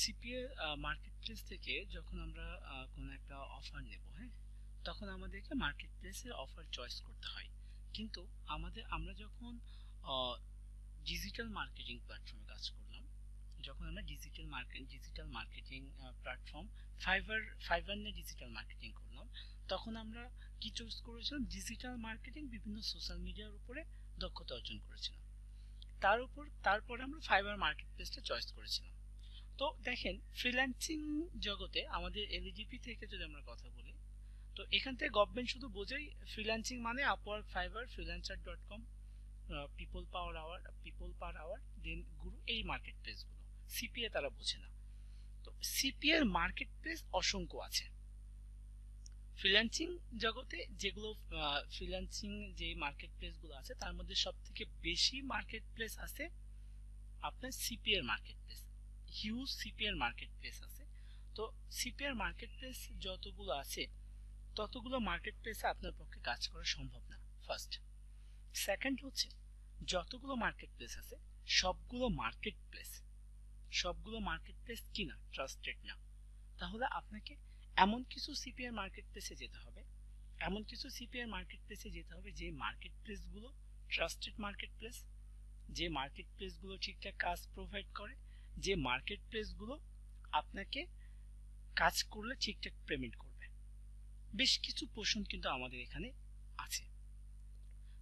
CPA marketplace থেকে যখন আমরা কোনো একটা অফার নেব, হ্যাঁ, তখন আমাদেরকে মার্কেটপ্লেসের অফার চয়েস করতে হয়। কিন্তু আমরা যখন ডিজিটাল মার্কেটিং প্ল্যাটফর্মে কাজ করলাম, যখন আমরা ডিজিটাল মার্কেটিং প্ল্যাটফর্ম ফাইবার নিয়ে ডিজিটাল মার্কেটিং করলাম, তখন আমরা কি চুজ করেছিলাম? ডিজিটাল মার্কেটিং, বিভিন্ন সোশ্যাল মিডিয়ার উপরে দক্ষতা অর্জন করেছিলাম। তারপরে আমরা ফাইবার মার্কেটপ্লেসটা চয়েস করেছিলাম। তো দেখেন, ফ্রিল্যান্সিং জগতে আমাদের এলইডিপি থেকে যদি আমরা কথা বলি, তো এখান থেকে গভর্নমেন্ট শুধু বোঝাই ফ্রিল্যান্সিং মানে Upwork, Fiverr, Freelancer dot com, People Per Hour, then Guru, এই মার্কেট প্লেসগুলো। সিপিএ তারা বোঝে না। তো সিপিএ এর মার্কেট প্লেস অসংখ্য আছে। ফ্রিল্যান্সিং জগতে যেগুলো ফ্রিল্যান্সিং যে মার্কেট প্লেসগুলো আছে, তার মধ্যে সব থেকে বেশি মার্কেট প্লেস আছে আপনার সিপিএ এর মার্কেট প্লেস। হিউজ সিপিএ এর মার্কেট প্লেস আছে। তো সিপিএ এর মার্কেট প্লেস যতগুলো আছে, ততগুলো মার্কেট প্লেসে আপনার পক্ষে কাজ করা সম্ভব না, ফার্স্ট। সেকেন্ড হচ্ছে, যতগুলো মার্কেট প্লেস আছে সবগুলো মার্কেট প্লেস কি না, ট্রাস্টেড না। তাহলে আপনাকে এমন কিছু সিপিএ মার্কেট প্লেসে যেতে হবে, যে মার্কেট প্লেসগুলো ট্রাস্টেড মার্কেট প্লেস, যে মার্কেট প্লেসগুলো ঠিকঠাক কাজ প্রোভাইড করে, যে মার্কেট প্লেসগুলো আপনাকে কাজ করলে ঠিকঠাক পেমেন্ট করবে। বেশ কিছু পোর্শন কিন্তু আমাদের এখানে আছে।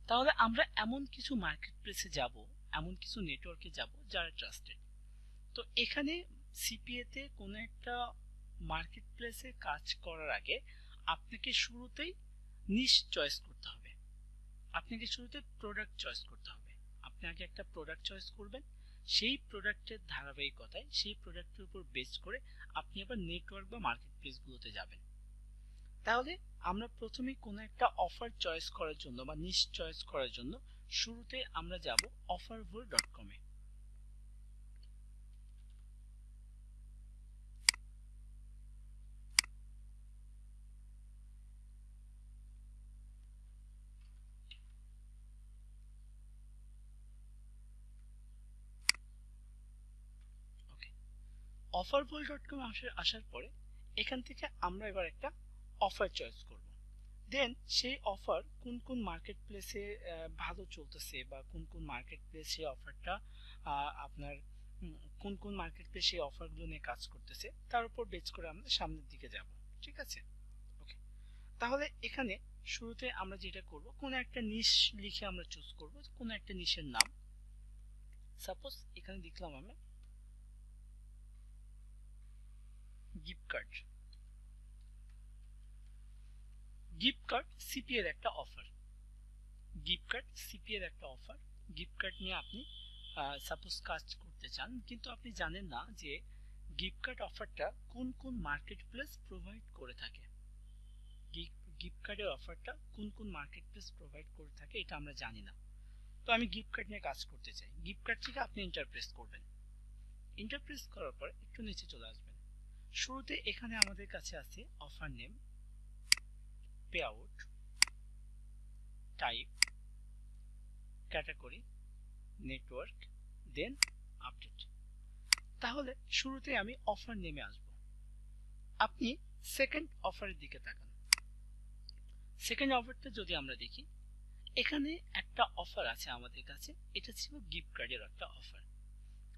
তাহলে আমরা এমন কিছু মার্কেট প্লেসে যাব, এমন কিছু নেটওয়ার্কে যাব যারা ট্রাস্টেড। তো এখানে সিপিএ তে কোনো একটা মার্কেট প্লেসে কাজ করার আগে আপনাকে শুরুতেই নিশ চয়েস করতে হবে, আপনাকে শুরুতে প্রোডাক্ট চয়েস করতে হবে। আপনি আগে একটা প্রোডাক্ট চয়েস করবেন, সেই প্রোডাক্টের ধারাবাহিকতায়, সেই প্রোডাক্টের উপর বেস করে আপনি আবার নেটওয়ার্ক বা মার্কেট প্লেসগুলোতে যাবেন। তাহলে আমরা প্রথমে কোনো একটা অফার চয়েস করার জন্য বা নিশ চয়েস করার জন্য শুরুতে আমরা যাব offervol.com এ। ওকে, offervol.com আসার পরে এখান থেকে আমরা এবার একটা অফার চয়েস করব। দেন সেই অফার কোন কোন মার্কেট প্লেসে ভালো চলতেছে, বা কোন কোন মার্কেট প্লেস সেই অফারটা আপনার কোন কোন মার্কেট প্লেস সেই অফারগুলো নিয়ে কাজ করতেছে, তার উপর বেস করে আমরা সামনের দিকে যাব। ঠিক আছে, ওকে। তাহলে এখানে শুরুতে আমরা যেটা করব, কোন একটা নিশ লিখে আমরা চুজ করব, কোন একটা নিশের নাম। সাপোজ এখানে লিখলাম আমরা গিফট কার্ড। সিপিএ এর একটা অফার, গিফট কার্ড নিয়ে আপনি সাপোজ কাজ করতে চান, কিন্তু আপনি জানেন না যে গিফট কার্ড অফারটা কোন কোন মার্কেট প্লেস প্রোভাইড করে থাকে। গিফট কার্ডের অফারটা কোন কোন মার্কেট প্লেস প্রোভাইড করে থাকে এটা আমরা জানি না। তো আমি গিফট কার্ড নিয়ে কাজ করতে চাই। গিফট কার্ড থেকে আপনি ইন্টারপ্রেস করবেন। ইন্টারপ্রেস করার পর একটু নিচে চলে আসবেন। শুরুতে এখানে আমাদের কাছে আছে offer name, payout, type, category, network, then update. তাহলে শুরুতে আমি অফার নেমে আসব। আপনি সেকেন্ড অফারের দিকে তাকান। সেকেন্ড অফারটা যদি আমরা দেখি, এখানে একটা অফার আছে আমাদের কাছে, এটা ছিল গিফট কার্ডের একটা অফার।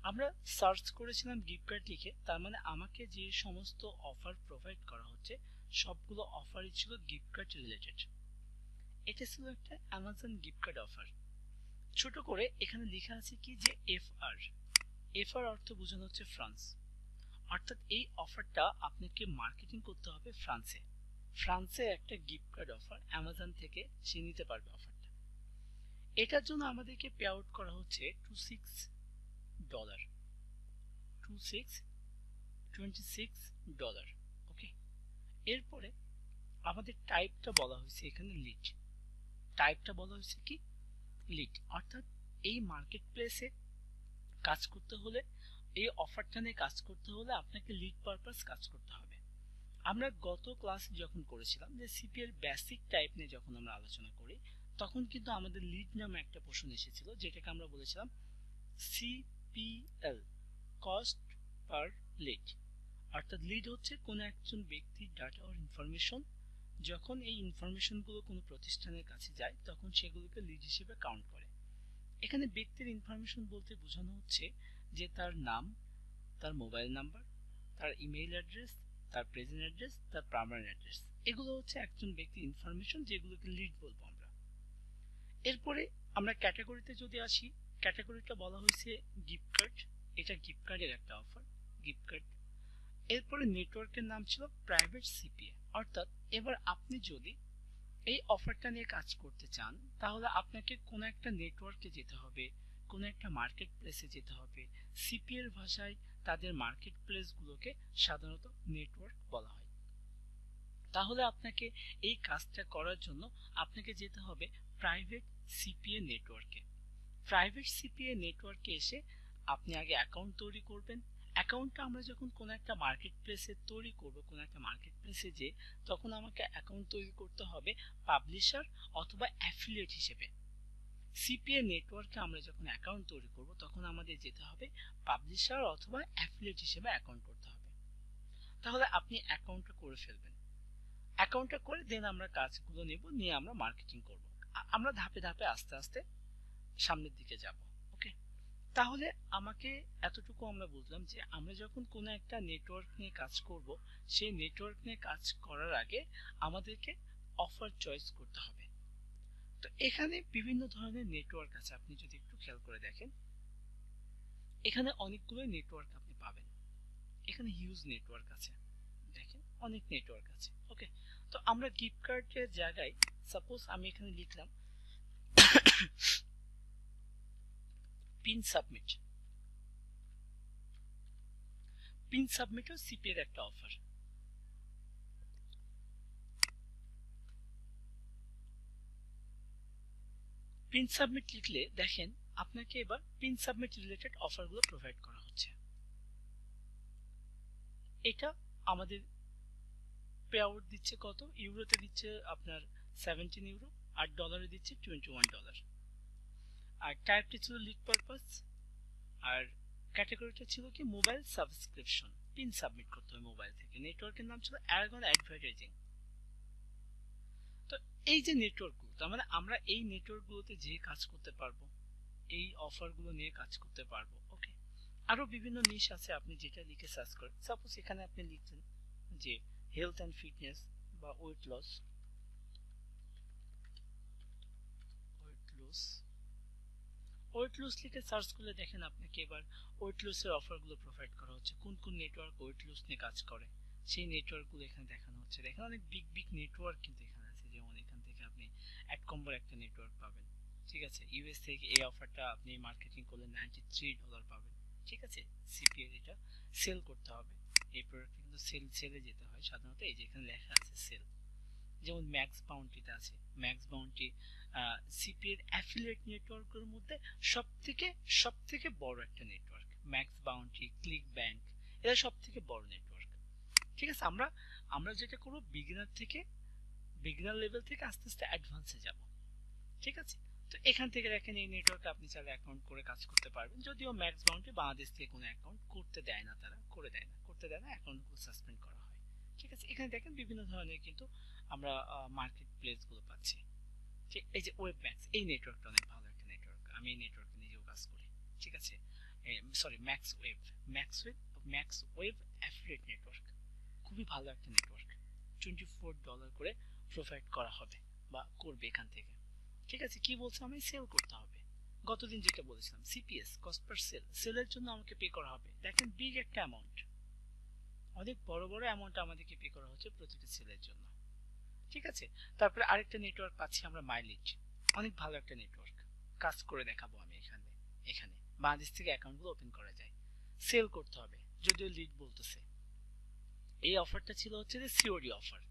আমরা সার্চ করেছিলাম গিফট কার্ড লিখে, তার মানে আমাকে যে সমস্ত অফার প্রোভাইড করা হচ্ছে সবগুলো অফারই ছিল গিফট কার্ড রিলেটেড। এটা ছিল একটা অ্যামাজন গিফট কার্ড অফার। ছোট করে এখানে লেখা আছে কি যে এফআর অর্থ বোঝানো হচ্ছে ফ্রান্স। অর্থাৎ এই অফারটা আপনাকে মার্কেটিং করতে হবে ফ্রান্সে একটা গিফট কার্ড অফার, অ্যামাজন থেকে সে নিতে পারবে অফারটা। এটার জন্য আমাদেরকে পে আউট করা হচ্ছে $26, $26. ওকে, এরপরে আমাদের টাইপটা বলা হয়েছে এখানে লিড। অর্থাৎ এই মার্কেট প্লেসে কাজ করতে হলে, এই অফারটা নিয়ে কাজ করতে হলে আপনাকে লিড পারপাস কাজ করতে হবে। আমরা গত ক্লাস যখন করেছিলাম যে সিপি এর বেসিক টাইপ নিয়ে যখন আমরা আলোচনা করি, তখন কিন্তু আমাদের লিড নামে একটা পোর্শন এসেছিল, যেটাকে আমরা বলেছিলাম সিপিএল, কস্ট পার লিড। অর্থাৎ লিড হচ্ছে কোনো একজন ব্যক্তির ডাটা অর ইনফরমেশন, যখন এই ইনফরমেশনগুলো কোনো প্রতিষ্ঠানের কাছে যায় তখন সেগুলোকে লিড হিসেবে কাউন্ট করে। এখানে ব্যক্তির ইনফরমেশন বলতে বোঝানো হচ্ছে যে তার নাম, তার মোবাইল নাম্বার, তার ইমেইল অ্যাড্রেস, তার প্রেজেন্ট অ্যাড্রেস, তার পার্মানেন্ট অ্যাড্রেস, এগুলো হচ্ছে একজন ব্যক্তির ইনফরমেশন যেগুলোকে লিড বলবো আমরা। এরপরে আমরা ক্যাটাগরিতে যদি আসি, ক্যাটাগরিটা বলা হয়েছে গিফট কার্ড, এটা গিফট কার্ডের একটা অফার, গিফট কার্ড। এরপরে নেটওয়ার্কের নাম ছিল প্রাইভেট সিপিএ। অর্থাৎ এবার আপনি যদি এই অফারটা নিয়ে কাজ করতে চান তাহলে আপনাকে কোনো একটা নেটওয়ার্কে যেতে হবে, কোনো একটা মার্কেট প্লেসে যেতে হবে। সিপিএ এর ভাষায় তাদের মার্কেট প্লেসগুলোকে সাধারণত নেটওয়ার্ক বলা হয়। তাহলে আপনাকে এই কাজটা করার জন্য আপনাকে যেতে হবে প্রাইভেট সিপিএ নেটওয়ার্কে। প্রাইভেট সিপিএ নেটওয়ার্কে এসে আপনি আগে অ্যাকাউন্ট তৈরি করবেন। অ্যাকাউন্টটা আমরা যখন কোনো একটা মার্কেট প্লেসে তৈরি করব, কোনো একটা মার্কেট প্লেসে যে, তখন আমাকে অ্যাকাউন্ট তৈরি করতে হবে পাবলিশার অথবা অ্যাফিলিয়েট হিসেবে। সিপিএ নেটওয়ার্কে আমরা যখন অ্যাকাউন্ট তৈরি করব তখন আমাদের যেতে হবে পাবলিশার অথবা অ্যাফিলিয়েট হিসেবে অ্যাকাউন্ট করতে হবে। তাহলে আপনি অ্যাকাউন্টটা করে ফেলবেন। অ্যাকাউন্টটা করে দেন আমরা কাজগুলো নেব, নিয়ে আমরা মার্কেটিং করব। আমরা ধাপে ধাপে আস্তে আস্তে সামনের দিকে যাব। ওকে, তাহলে আমাকে এতটুকু আমরা বুঝলাম যে আমরা যখন কোনো একটা নেটওয়ার্ক নিয়ে কাজ করব, সেই নেটওয়ার্ক নিয়ে কাজ করার আগে আমাদেরকে অফার চয়েস করতে হবে। তো এখানে বিভিন্ন ধরনের নেটওয়ার্ক আছে, আপনি যদি একটু খেয়াল করে দেখেন এখানে অনেকগুলো নেটওয়ার্ক আপনি পাবেন। এখানে হিউজ নেটওয়ার্ক আছে, দেখেন অনেক নেটওয়ার্ক আছে। ওকে, তো আমরা গিফট কার্ডের জায়গায় সাপোজ আমি এখানে লিখলাম পিন সাবমিট। পিন সাবমিটও সিপি এর একটা অফার। পিন সাবমিট লিখলে দেখেন আপনাকে এবার পিন সাবমিট রিলেটেড অফারগুলো প্রোভাইড করা হচ্ছে। এটা আমাদের পে আউট দিচ্ছে কত, ইউরোতে দিচ্ছে আপনার 17 ইউরো, আর ডলারে দিচ্ছে $21। আর টাইপটি ছিল লিড পারপাস, আর ক্যাটাগরিটা ছিল কি মোবাইল সাবস্ক্রিপশন। পিন সাবমিট করতে হবে মোবাইল থেকে। নেটওয়ার্কের নাম ছিল অ্যারাগন অ্যাডভার্টাইজিং। তো এই যে নেটওয়ার্কগুলো, তার মানে আমরা এই নেটওয়ার্কগুলোতে যে কাজ করতে পারবো, এই অফারগুলো নিয়ে কাজ করতে পারবো। ওকে, আরো বিভিন্ন নিশ আছে, আপনি যেটা লিখে সার্চ করেন। সাপোজ এখানে আপনি লিখছেন যে হেলথ অ্যান্ড ফিটনেস বা ওয়েট লস, ওয়েট লস লিখে সার্চ করলে দেখেন আপনাকে এবার ওয়েট লসের অফারগুলো প্রোভাইড করা হচ্ছে। কোন কোন নেটওয়ার্ক ওয়েট লস নিয়ে কাজ করে সেই নেটওয়ার্কগুলো এখানে দেখানো হচ্ছে। দেখেন অনেক বিগ বিগ নেটওয়ার্ক কিন্তু এখানে আছে, যেমন এখান থেকে আপনি অ্যাডকম্বোর একটা নেটওয়ার্ক পাবেন। ঠিক আছে, ইউএস থেকে এই অফারটা আপনি মার্কেটিং করলে $93 পাবেন। ঠিক আছে, সিপিএর এটা সেল করতে হবে। এই প্রোডাক্টটা কিন্তু সেলে যেতে হয় সাধারণত। এই যে এখানে লেখা আছে সেল। যেমন ম্যাক্স বাউন্টিতে আছে, ম্যাক্স বাউন্টি সিপি এর অ্যাফিলিয়েট নেটওয়ার্কের মধ্যে সবথেকে বড় একটা network. Max bounty, click bank, এরা সবথেকে বড় নেটওয়ার্ক। ঠিক আছে, আমরা যেটা করব বিগিনার লেভেল থেকে আস্তে আস্তে অ্যাডভান্সে যাব। ঠিক আছে, তো এখান থেকে দেখেন এই নেটওয়ার্কে আপনি চাইলে অ্যাকাউন্ট করে কাজ করতে পারবেন। যদিও ম্যাক্স বাউন্টি বাংলাদেশ থেকে কোনো অ্যাকাউন্ট করতে দেয় না, তারা করতে দেয় না, অ্যাকাউন্টগুলো সাসপেন্ড করা হয়। ঠিক আছে, এখানে দেখেন বিভিন্ন ধরনের কিন্তু আমরা মার্কেট প্লেস গুলো পাচ্ছি। ঠিক, এই যে ওয়েব ম্যাক্স, এই নেটওয়ার্কটা অনেক ভালো একটা নেটওয়ার্ক, আমি এই নেটওয়ার্কে নিজেও কাজ করি। ঠিক আছে, sorry max web affiliate network, খুবই ভালো একটা নেটওয়ার্ক। $24 করে প্রোভাইড করা হবে বা করবে এখান থেকে। ঠিক আছে, কি বলছে, আমি সেল করতে হবে। গতদিন যেটা বলেছিলাম সিপিএস, কস্ট পার সেল, সেলের জন্য আমাকে পে করা হবে। দেখেন বিগ একটা অ্যামাউন্ট, অনেক বড় বড় অ্যামাউন্ট আমাদেরকে পে করা হচ্ছে প্রতিটি সেলের জন্য। ঠিক আছে, তারপরে আরেকটা নেটওয়ার্ক পাচ্ছি আমরা মাইলেজ, অনেক ভালো একটা নেটওয়ার্ক, কাজ করে দেখাবো আমি এখানে বাংলাদেশ থেকে অ্যাকাউন্টগুলো ওপেন করা যায়। সেল করতে হবে, যদিও লিড বলতেছে। এই অফারটা ছিল হচ্ছে যে সিওডি অফার।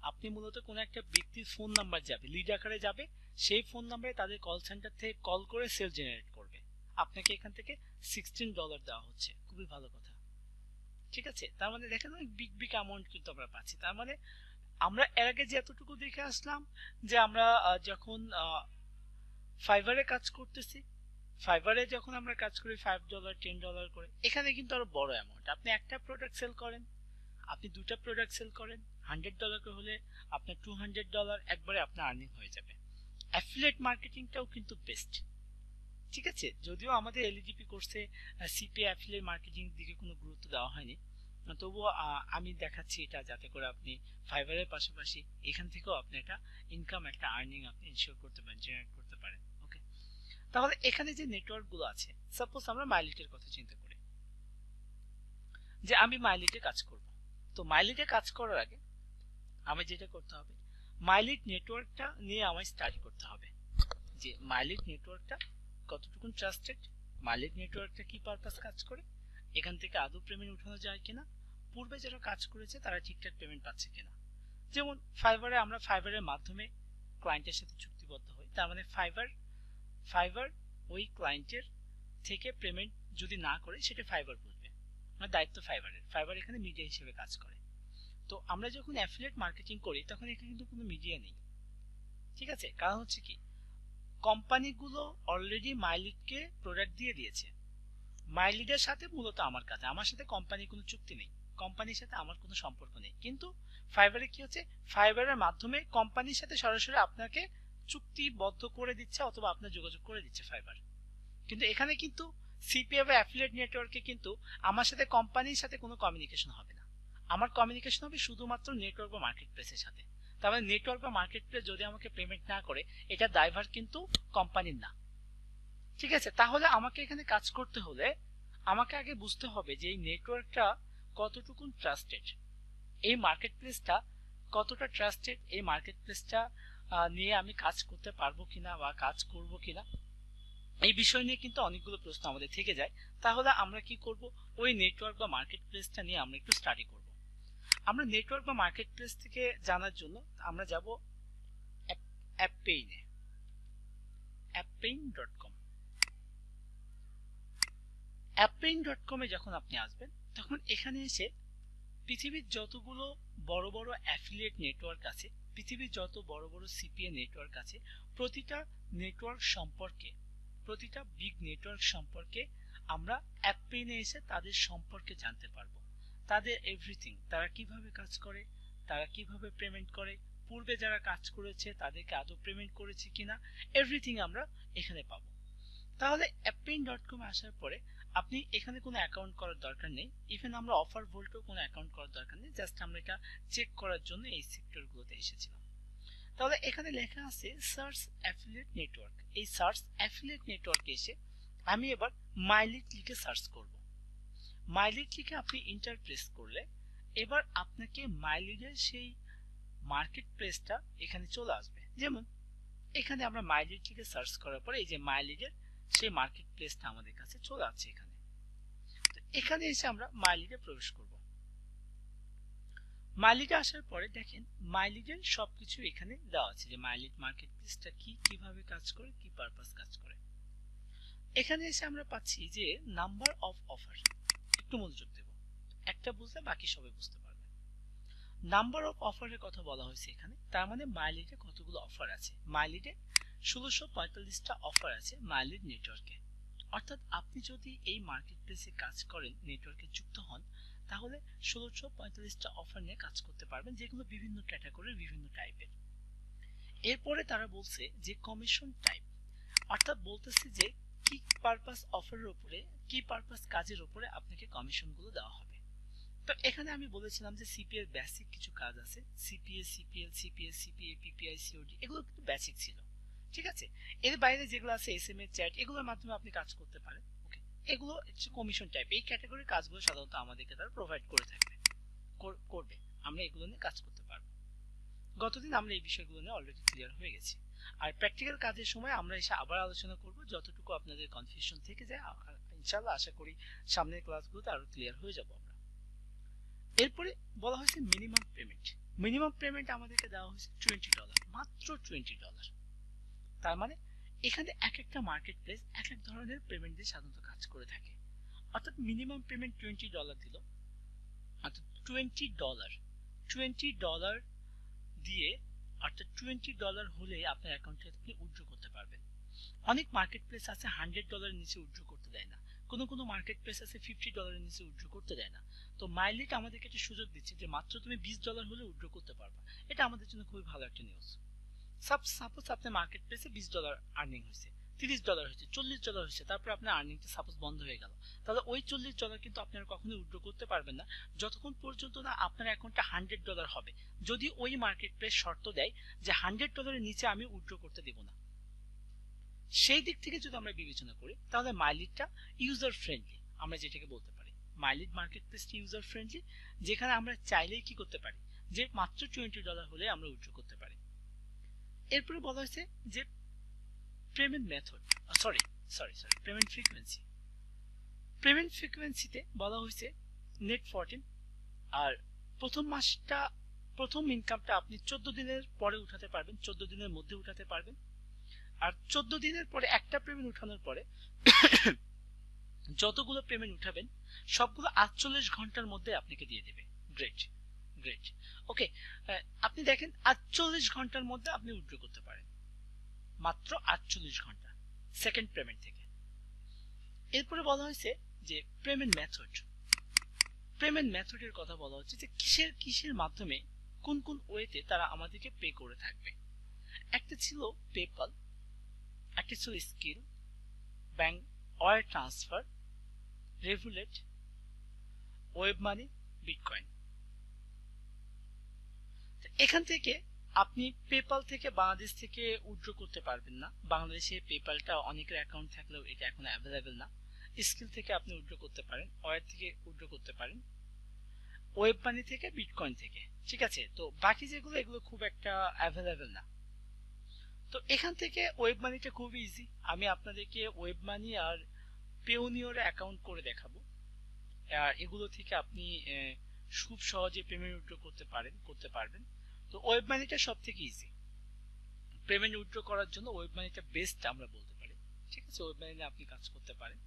আপনি মূলত কোনো একটা ব্যক্তির ফোন নাম্বার যাবে, লিড আকারে যাবে, সেই ফোন নাম্বারে তাদের কল সেন্টার থেকে কল করে সেল জেনারেট করবে। আপনাকে এখান থেকে $16 দেওয়া হচ্ছে, খুবই ভালো কথা। ঠিক আছে, তার মানে দেখেন অনেক বিগ বিগ অ্যামাউন্ট কিন্তু আমরা পাচ্ছি। তার মানে আমরা এর আগে যে এতটুকু দেখে আসলাম যে আমরা যখন ফাইবারে কাজ করতেছি ফাইবারে যখন আমরা কাজ করি $5 $10 করে, এখানে কিন্তু আরো বড় অ্যামাউন্ট। আপনি একটা প্রোডাক্ট সেল করেন, আপনি দুটা প্রোডাক্ট সেল করেন, $100 করে হলে আপনার $200 একবারে আপনার আর্নিং হয়ে যাবে। অ্যাফিলিয়েট মার্কেটিংটাও কিন্তু বেস্ট, ঠিক আছে। যদিও আমাদের এলইডিপি কোর্সে সিপিএ অ্যাফিলিয়েট মার্কেটিং দিকে কোনো গুরুত্ব দেওয়া হয়নি, তবুও আমি দেখাচ্ছি এটা, যাতে করে আপনি ফাইবারের পাশাপাশি এখান থেকেও আপনি একটা ইনকাম, একটা আর্নিং আপনি ইনশিওর করতে পারেন, জেনারেট করতে পারেন। ওকে, তাহলে এখানে যে নেটওয়ার্ক গুলো আছে, সাপোজ আমরা মাইলিটের কথা চিন্তা করি যে আমি মাইলিটে কাজ করব। তো মাইলিটে কাজ করার আগে আমি যেটা করতে হবে, মাইলিট নেটওয়ার্কটা নিয়ে আমায় স্টাডি করতে হবে যে মাইলিট নেটওয়ার্কটা কতটুকু ট্রাস্টেড, মাইলিট নেটওয়ার্কটা কি পারপাস কাজ করে, এখান থেকে আদৌ পেমেন্ট উঠানো যায় কিনা, পূর্বে যারা কাজ করেছে তারা ঠিকঠাক পেমেন্ট পাচ্ছে কিনা। যেমন ফাইবারে আমরা ফাইবারের মাধ্যমে ক্লায়েন্টের সাথে চুক্তিবদ্ধ হই, তার মানে ফাইবার ওই ক্লায়েন্টের থেকে পেমেন্ট যদি না করে সেটা ফাইবার বুঝবে, মানে দায়িত্ব ফাইবারের। ফাইবার এখানে মিডিয়া হিসেবে কাজ করে। তো আমরা যখন অ্যাফিলিয়েট মার্কেটিং করি তখন এখানে কিন্তু কোনো মিডিয়া নেই, ঠিক আছে। কারণ হচ্ছে কি, কোম্পানিগুলো অলরেডি মাইলিটকে প্রোডাক্ট দিয়ে দিয়েছে, মাইলিটের সাথে মূলত আমার কাজ, আমার সাথে কোম্পানির কোনো চুক্তি নেই, কোম্পানির সাথে আমার কোনো সম্পর্ক নেই। কিন্তু ফাইবারে কি হচ্ছে, ফাইবারের মাধ্যমে কোম্পানির সাথে সরাসরি আপনাকে চুক্তিবদ্ধ করে দিচ্ছে অথবা আপনার যোগাযোগ করে দিচ্ছে ফাইবার। কিন্তু এখানে কিন্তু সিপিএ বা অ্যাফিলিয়েট নেটওয়ার্কে কিন্তু আমার সাথে কোম্পানির সাথে কোনো কমিউনিকেশন হবে না, আমার কমিউনিকেশন হবে শুধুমাত্র নেটওয়ার্ক বা মার্কেট প্লেসের সাথে। তার মানে নেটওয়ার্ক বা মার্কেট প্লেস যদি আমাকে পেমেন্ট না করে, এটা দায়ভার কিন্তু কোম্পানির না, ঠিক আছে। তাহলে আমাকে এখানে কাজ করতে হলে আমাকে আগে বুঝতে হবে যে এই নেটওয়ার্কটা কতটুকু ট্রাস্টেড, এই মার্কেট প্লেসটা কতটা ট্রাস্টেড, এই মার্কেট প্লেসটা নিয়ে আমি কাজ করতে পারবো কিনা বা কাজ করব কিনা, এই বিষয় নিয়ে কিন্তু অনেকগুলো প্রশ্ন আমাদের থেকে যায়। তাহলে আমরা কি করব, ওই নেটওয়ার্ক বা মার্কেট প্লেসটা নিয়ে আমরা একটু স্টাডি করব। আমরা নেটওয়ার্ক বা মার্কেট প্লেস থেকে জানার জন্য আমরা যাব অ্যাপপেইনে, apppain.com। apppain.com-এ যখন আপনি আসবেন তখন এখানে এসে পৃথিবীর যতগুলো বড় বড় অ্যাফিলিয়েট নেটওয়ার্ক আছে, পৃথিবীর যত বড় বড় সিপিএ নেটওয়ার্ক আছে, প্রতিটা নেটওয়ার্ক সম্পর্কে, প্রতিটা বিগ নেটওয়ার্ক সম্পর্কে আমরা অ্যাপপেইনে এসে তাদের সম্পর্কে জানতে পারবো, তাদের এভরিথিং, তারা কিভাবে কাজ করে, তারা কিভাবে পেমেন্ট করে, পূর্বে যারা কাজ করেছে তাদেরকে আদৌ পেমেন্ট করেছে কিনা, এভরিথিং আমরা এখানে পাবো। তাহলে apppain.com আসার পরে আপনি এখানে কোনো অ্যাকাউন্ট করার দরকার নেই, ইভেন আমরা অফার ভোল্টেও কোনো অ্যাকাউন্ট করার দরকার নেই, জাস্ট আমরা এটা চেক করার জন্য এই সেক্টরগুলোতে এসেছিলাম। তাহলে এখানে লেখা আছে সার্চ অ্যাফিলিয়েট নেটওয়ার্ক। এই সার্চ অ্যাফিলিয়েট নেটওয়ার্কে এসে আমি এবার মাইলিট লিখে সার্চ করব। মাইলিট লিখে আপনি ইন্টার প্রেস করলে এবার আপনাকে মাইলিটের সেই মার্কেট প্লেসটা এখানে চলে আসবে। যেমন এখানে আমরা মাইলিট লিখে সার্চ করার পরে এই যে মাইলিটের সেই মার্কেট প্লেসটা আমাদের কাছে চলে আসছে এখানে। তো এখানে এসে আমরা মাইলিটে প্রবেশ করব। মাইলিটে আসার পরে দেখেন মাইলিটের সবকিছু এখানে দেওয়া আছে, যে মাইলিট মার্কেট প্লেসটা কি, কিভাবে কাজ করে, কি পারপাস কাজ করে। এখানে এসে আমরা পাচ্ছি যে নাম্বার অফ অফার, একটু মনোযোগ দেব, একটা বুঝলে বাকি সবাই বুঝতে পারবে। নাম্বার অফ অফারের কথা বলা হয়েছে এখানে, তার মানে মাইলিটে কতগুলো অফার আছে। মাইলিটে 1645টা অফার আছে মাইলিট নেটওয়ার্কে। অর্থাৎ আপনি যদি এই মার্কেট প্লেসে কাজ করেন, নেটওয়ার্কে যুক্ত হন, তাহলে 1645টা অফার নিয়ে কাজ করতে পারবেন, যেগুলো বিভিন্ন ক্যাটাগরির, বিভিন্ন টাইপের। এরপরে তারা বলছে যে কমিশন টাইপ, অর্থাৎ বলতেছে যে কি পারপাস অফারের উপরে, কি পারপাস কাজের উপরে আপনাকে কমিশনগুলো দেওয়া হবে। তো এখানে আমি বলেছিলাম যে সিপিএর বেসিক কিছু কাজ আছে, CPA, CPL, CPS, CPA, PPI, COD, এগুলো কিন্তু বেসিক ছিল, ঠিক আছে। এর বাইরে যেগুলো আছে এসএমএ, চ্যাট, এগুলোর মাধ্যমে আপনি কাজ করতে পারেন। ওকে, এগুলো হচ্ছে কমিশন টাইপ। এই ক্যাটাগরির কাজগুলো সাধারণত আমাদেরকে তারা প্রোভাইড করে থাকবে, করবে, আমরা এগুলো নিয়ে কাজ করতে পারবো। গতদিন আমরা এই বিষয়গুলো নিয়ে অলরেডি ক্লিয়ার হয়ে গেছি। আর প্র্যাকটিক্যাল কাজের সময় আমরা এসে আবার আলোচনা করব, যতটুকু আপনাদের কনফিউশন থেকে যায় ইনশাআল্লাহ আশা করি সামনের ক্লাসগুলোতে আরো ক্লিয়ার হয়ে যাব আমরা। এরপরে বলা হয়েছে মিনিমাম পেমেন্ট। মিনিমাম পেমেন্ট আমাদেরকে দেওয়া হয়েছে $20, মাত্র $20। তার মানে এখানে এক একটা মার্কেট প্লেস এক এক ধরনের পেমেন্ট দিয়ে সাধারণত কাজ করে থাকে। অর্থাৎ মিনিমাম পেমেন্ট $20 দিল, অর্থাৎ $20 দিয়ে, অর্থাৎ $20 হলে আপনার অ্যাকাউন্টে আপনি উইথড্র করতে পারবেন। অনেক মার্কেট প্লেস আছে $100 নিচে উইথড্র করতে দেয় না, কোনো মার্কেট প্লেস আছে $50 নিচে উইথড্র করতে দেয় না। তো মাইলিট আমাদেরকে একটা সুযোগ দিচ্ছে যে মাত্র তুমি $20 হলে উইথড্র করতে পারবা। এটা আমাদের জন্য খুবই ভালো একটা নিউজ। সাপোজ আপনার মার্কেট প্লেসে $20 আর্নিং হয়েছে, $30 হয়েছে, $40 হয়েছে, তারপর আপনার আর্নিংটা সাপোজ বন্ধ হয়ে গেল, তাহলে ওই $40 কিন্তু আপনারা কখনোই উইথড্র করতে পারবেন না যতক্ষণ পর্যন্ত না আপনার অ্যাকাউন্টটা $100 হবে। যদি ওই মার্কেট প্লেস শর্ত দেয় যে $100 নিচে আমি উইথড্র করতে দেব না। সেই দিক থেকে যদি আমরা বিবেচনা করি তাহলে মাইলিটটা ইউজার ফ্রেন্ডলি, আমরা যেটাকে বলতে পারি মাইলিট মার্কেট প্লেসটি ইউজার ফ্রেন্ডলি, যেখানে আমরা চাইলেই কি করতে পারি যে মাত্র $20 হলে আমরা উইথড্র করতে পারি। এরপরে বলা হয়েছে যে payment method, payment frequency. Payment ফ্রিকোয়েন্সিতে বলা হয়েছে নেট 14, আর প্রথম ইনকামটা আপনি 14 দিনের পরে উঠাতে পারবেন, 14 দিনের মধ্যে উঠাতে পারবেন। আর 14 দিনের পরে একটা পেমেন্ট উঠানোর পরে যতগুলো পেমেন্ট উঠাবেন সবগুলো 48 ঘন্টার মধ্যে আপনাকে দিয়ে দেবে। গ্রেট। ওকে, আপনি দেখেন 48 ঘন্টার মধ্যে আপনি উইথড্র করতে পারেন, মাত্র 48 ঘন্টা সেকেন্ড পেমেন্ট থেকে। এরপরে বলা হয়েছে যে পেমেন্ট মেথডের কথা বলা হচ্ছে যে কিসের মাধ্যমে কোন ওয়েতে তারা আমাদেরকে পে করে থাকবে। একটা ছিল পেপাল, একটা ছিল Skrill, bank wire transfer, Revolut, WebMoney, bitcoin. এখান থেকে আপনি পেপাল থেকে বাংলাদেশ থেকে উইথড্র করতে পারবেন না, বাংলাদেশে পেপালটা অনেকের অ্যাকাউন্ট থাকলেও এটা এখন অ্যাভেলেবেল না। স্কিল থেকে আপনি উইথড্র করতে পারেন, ওয়ার থেকে উইথড্র করতে পারেন, ওয়েব মানি থেকে, বিটকয়েন থেকে, ঠিক আছে। তো বাকি যেগুলো এগুলো খুব একটা অ্যাভেলেবেল না। তো এখান থেকে ওয়েব মানিটা খুব ইজি, আমি আপনাদেরকে ওয়েব মানি আর পেওনিয়র অ্যাকাউন্ট করে দেখাবো। আর এগুলো থেকে আপনি খুব সহজে পেমেন্ট উইথড্র করতে পারবেন। তো ওয়েব মানিটা সব থেকে ইজি, পেমেন্ট উইথড্র করার জন্য ওয়েব মানিটা বেস্ট আমরা বলতে পারি, ঠিক আছে। ওয়েব মানি আপনি কাজ করতে পারেন,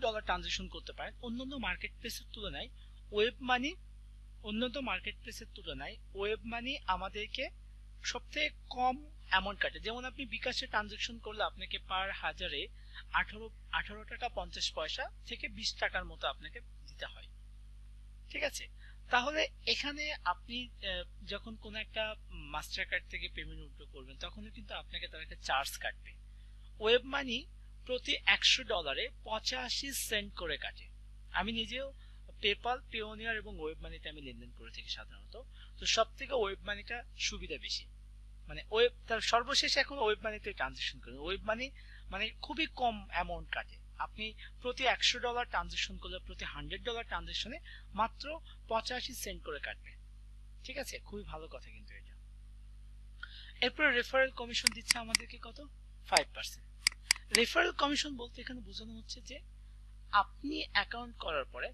ডলার ট্রানজাকশন করতে পারেন। অন্যান্য মার্কেট প্লেসের তুলনায় ওয়েব মানি আমাদেরকে সবথেকে কম অ্যামাউন্ট কাটে। যেমন আপনি বিকাশে ট্রানজাকশন করলে আপনাকে পার হাজারে 18 টাকা 50 পয়সা থেকে 20 টাকার মতো আপনাকে দিতে হয়, ঠিক আছে। তাহলে এখানে আপনি যখন কোন একটা মাস্টার কার্ড থেকে পেমেন্ট উইথড্র করবেন তখনও কিন্তু আপনাকে তার একটা চার্জ কাটবে। ওয়েব মানি প্রতি $100 85 সেন্ট করে কাটে। আমি নিজেও পেপাল, পেওনিয়ার এবং ওয়েব মানিতে আমি লেনদেন করে থাকি সাধারণত। তো সব থেকে ওয়েব মানিটা সুবিধা বেশি, মানে তার সর্বশেষ এখন ওয়েব মানিতে ট্রানজাকশন করেন। ওয়েব মানি মানে খুবই কম অ্যামাউন্ট কাটে, আপনি প্রতি $100 ট্রানজাকশন করলে প্রতি $100 ট্রানজাকশনে মাত্র 85 সেন্ট করে কাটবে, ঠিক আছে। খুবই ভালো কথা কিন্তু এটা। এরপরে রেফারেল কমিশন দিচ্ছে আমাদেরকে কত, 5%। রেফারেল কমিশন বলতে এখানে বোঝানো হচ্ছে যে আপনি অ্যাকাউন্ট করার পরে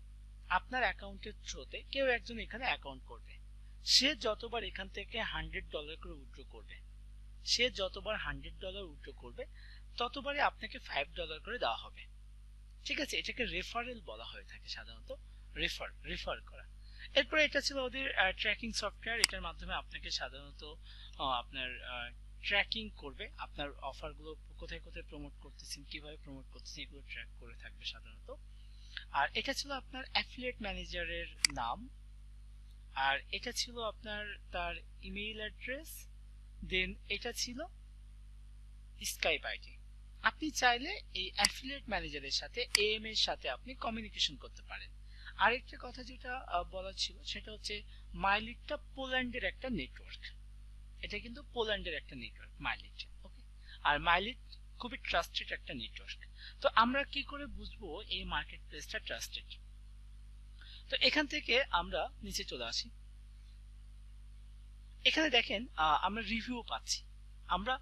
আপনার অ্যাকাউন্টের থ্রুতে কেউ একজন এখানে অ্যাকাউন্ট করবে, সে যতবার এখান থেকে $100 করে উইথড্র করবে ততবারই আপনাকে $5 করে দেওয়া হবে, ঠিক আছে। এটাকে রেফারেল বলা হয়ে থাকে সাধারণত, রেফার করা। এরপরে এটা ছিল ওদের ট্র্যাকিং সফটওয়্যার, এটার মাধ্যমে আপনাকে সাধারণত আপনার ট্র্যাকিং করবে, আপনার অফারগুলো কোথায় প্রমোট করতেছেন, কিভাবে প্রমোট করতেছেন, এগুলো ট্র্যাক করে থাকবে সাধারণত। আর এটা ছিল আপনার অ্যাফিলিয়েট ম্যানেজারের নাম, আর এটা ছিল আপনার তার ইমেইল অ্যাড্রেস, দেন এটা ছিল স্কাইপ আইডি। আপনি চাইলে এই অ্যাফিলিয়েট ম্যানেজারের সাথে এএম এর সাথে আপনি কমিউনিকেশন করতে পারেন। আরেকটা কথা যেটা বলা ছিল সেটা হচ্ছে মাইলিটটা পোল্যান্ডের একটা নেটওয়ার্ক, এটা কিন্তু পোল্যান্ডের একটা নেটওয়ার্ক মাইলিট, ওকে। আর মাইলিট খুবই ট্রাস্টেড একটা নেটওয়ার্ক। তো আমরা কি করে বুঝবো এই মার্কেট প্লেসটা ট্রাস্টেড? তো এখান থেকে আমরা নিচে চলে আসি, এখানে দেখেন আমরা রিভিউ পাচ্ছি। আমরা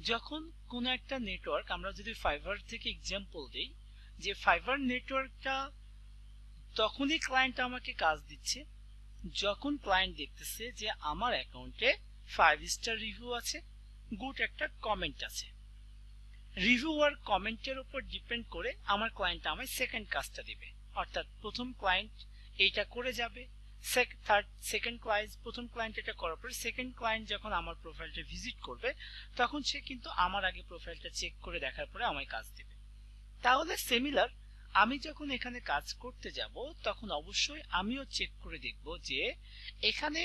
যখন কোন একটা নেটওয়ার্ক, আমরা যদি ফাইবার থেকে এক্সাম্পল দেই, যে ফাইবার নেটওয়ার্কটা তখনই ক্লায়েন্ট আমাকে কাজ দিচ্ছে যখন ক্লায়েন্ট দেখতেছে যে আমার অ্যাকাউন্টে 5 স্টার রিভিউ আছে, গুড একটা কমেন্ট আছে। রিভিউ আর কমেন্টের উপর ডিপেন্ড করে আমার ক্লায়েন্ট আমায় সেকেন্ড কাজটা দিবে, অর্থাৎ প্রথম ক্লায়েন্ট এইটা করে যাবে, সেকেন্ড ক্লায়েন্ট, প্রথম ক্লায়েন্ট এটা করার পরে সেকেন্ড ক্লায়েন্ট যখন আমার প্রোফাইলটা ভিজিট করবে তখন সে কিন্তু আমার আগে প্রোফাইলটা চেক করে দেখার পরে আমায় কাজ দেবে। তাহলে সিমিলার, আমি যখন এখানে কাজ করতে যাব তখন অবশ্যই আমিও চেক করে দেখব যে এখানে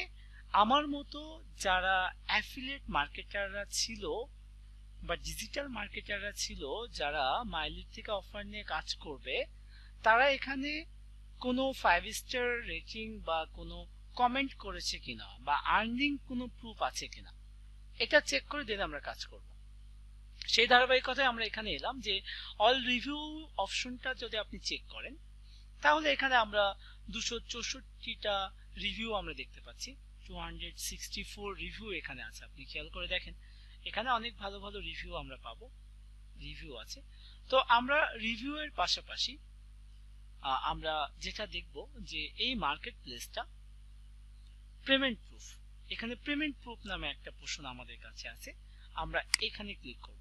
আমার মতো যারা অ্যাফিলিয়েট মার্কেটাররা ছিল বা ডিজিটাল মার্কেটাররা ছিল যারা মাইলিট থেকে অফার নিয়ে কাজ করবে, তারা এখানে কোনো 5 স্টার রেটিং বা কোনো কমেন্ট করেছে কিনা বা আর্নিং কোনো প্রুফ আছে কিনা, এটা চেক করে দিলে আমরা কাজ করব। সেই ধারাবাহিকতায় আমরা এখানে এলাম যে অল রিভিউ অপশনটা যদি আপনি চেক করেন তাহলে এখানে আমরা 264টা রিভিউ আমরা দেখতে পাচ্ছি। 264 রিভিউ এখানে আছে, আপনি খেয়াল করে দেখেন এখানে অনেক ভালো ভালো রিভিউ আমরা পাবো, রিভিউ আছে। তো আমরা রিভিউ এর পাশাপাশি আমরা যেটা দেখব যে এই মার্কেট প্লেসটা পেমেন্ট প্রুফ, এখানে পেমেন্ট প্রুফ নামে একটা পোর্শন আমাদের কাছে আছে, আমরা এখানে ক্লিক করব।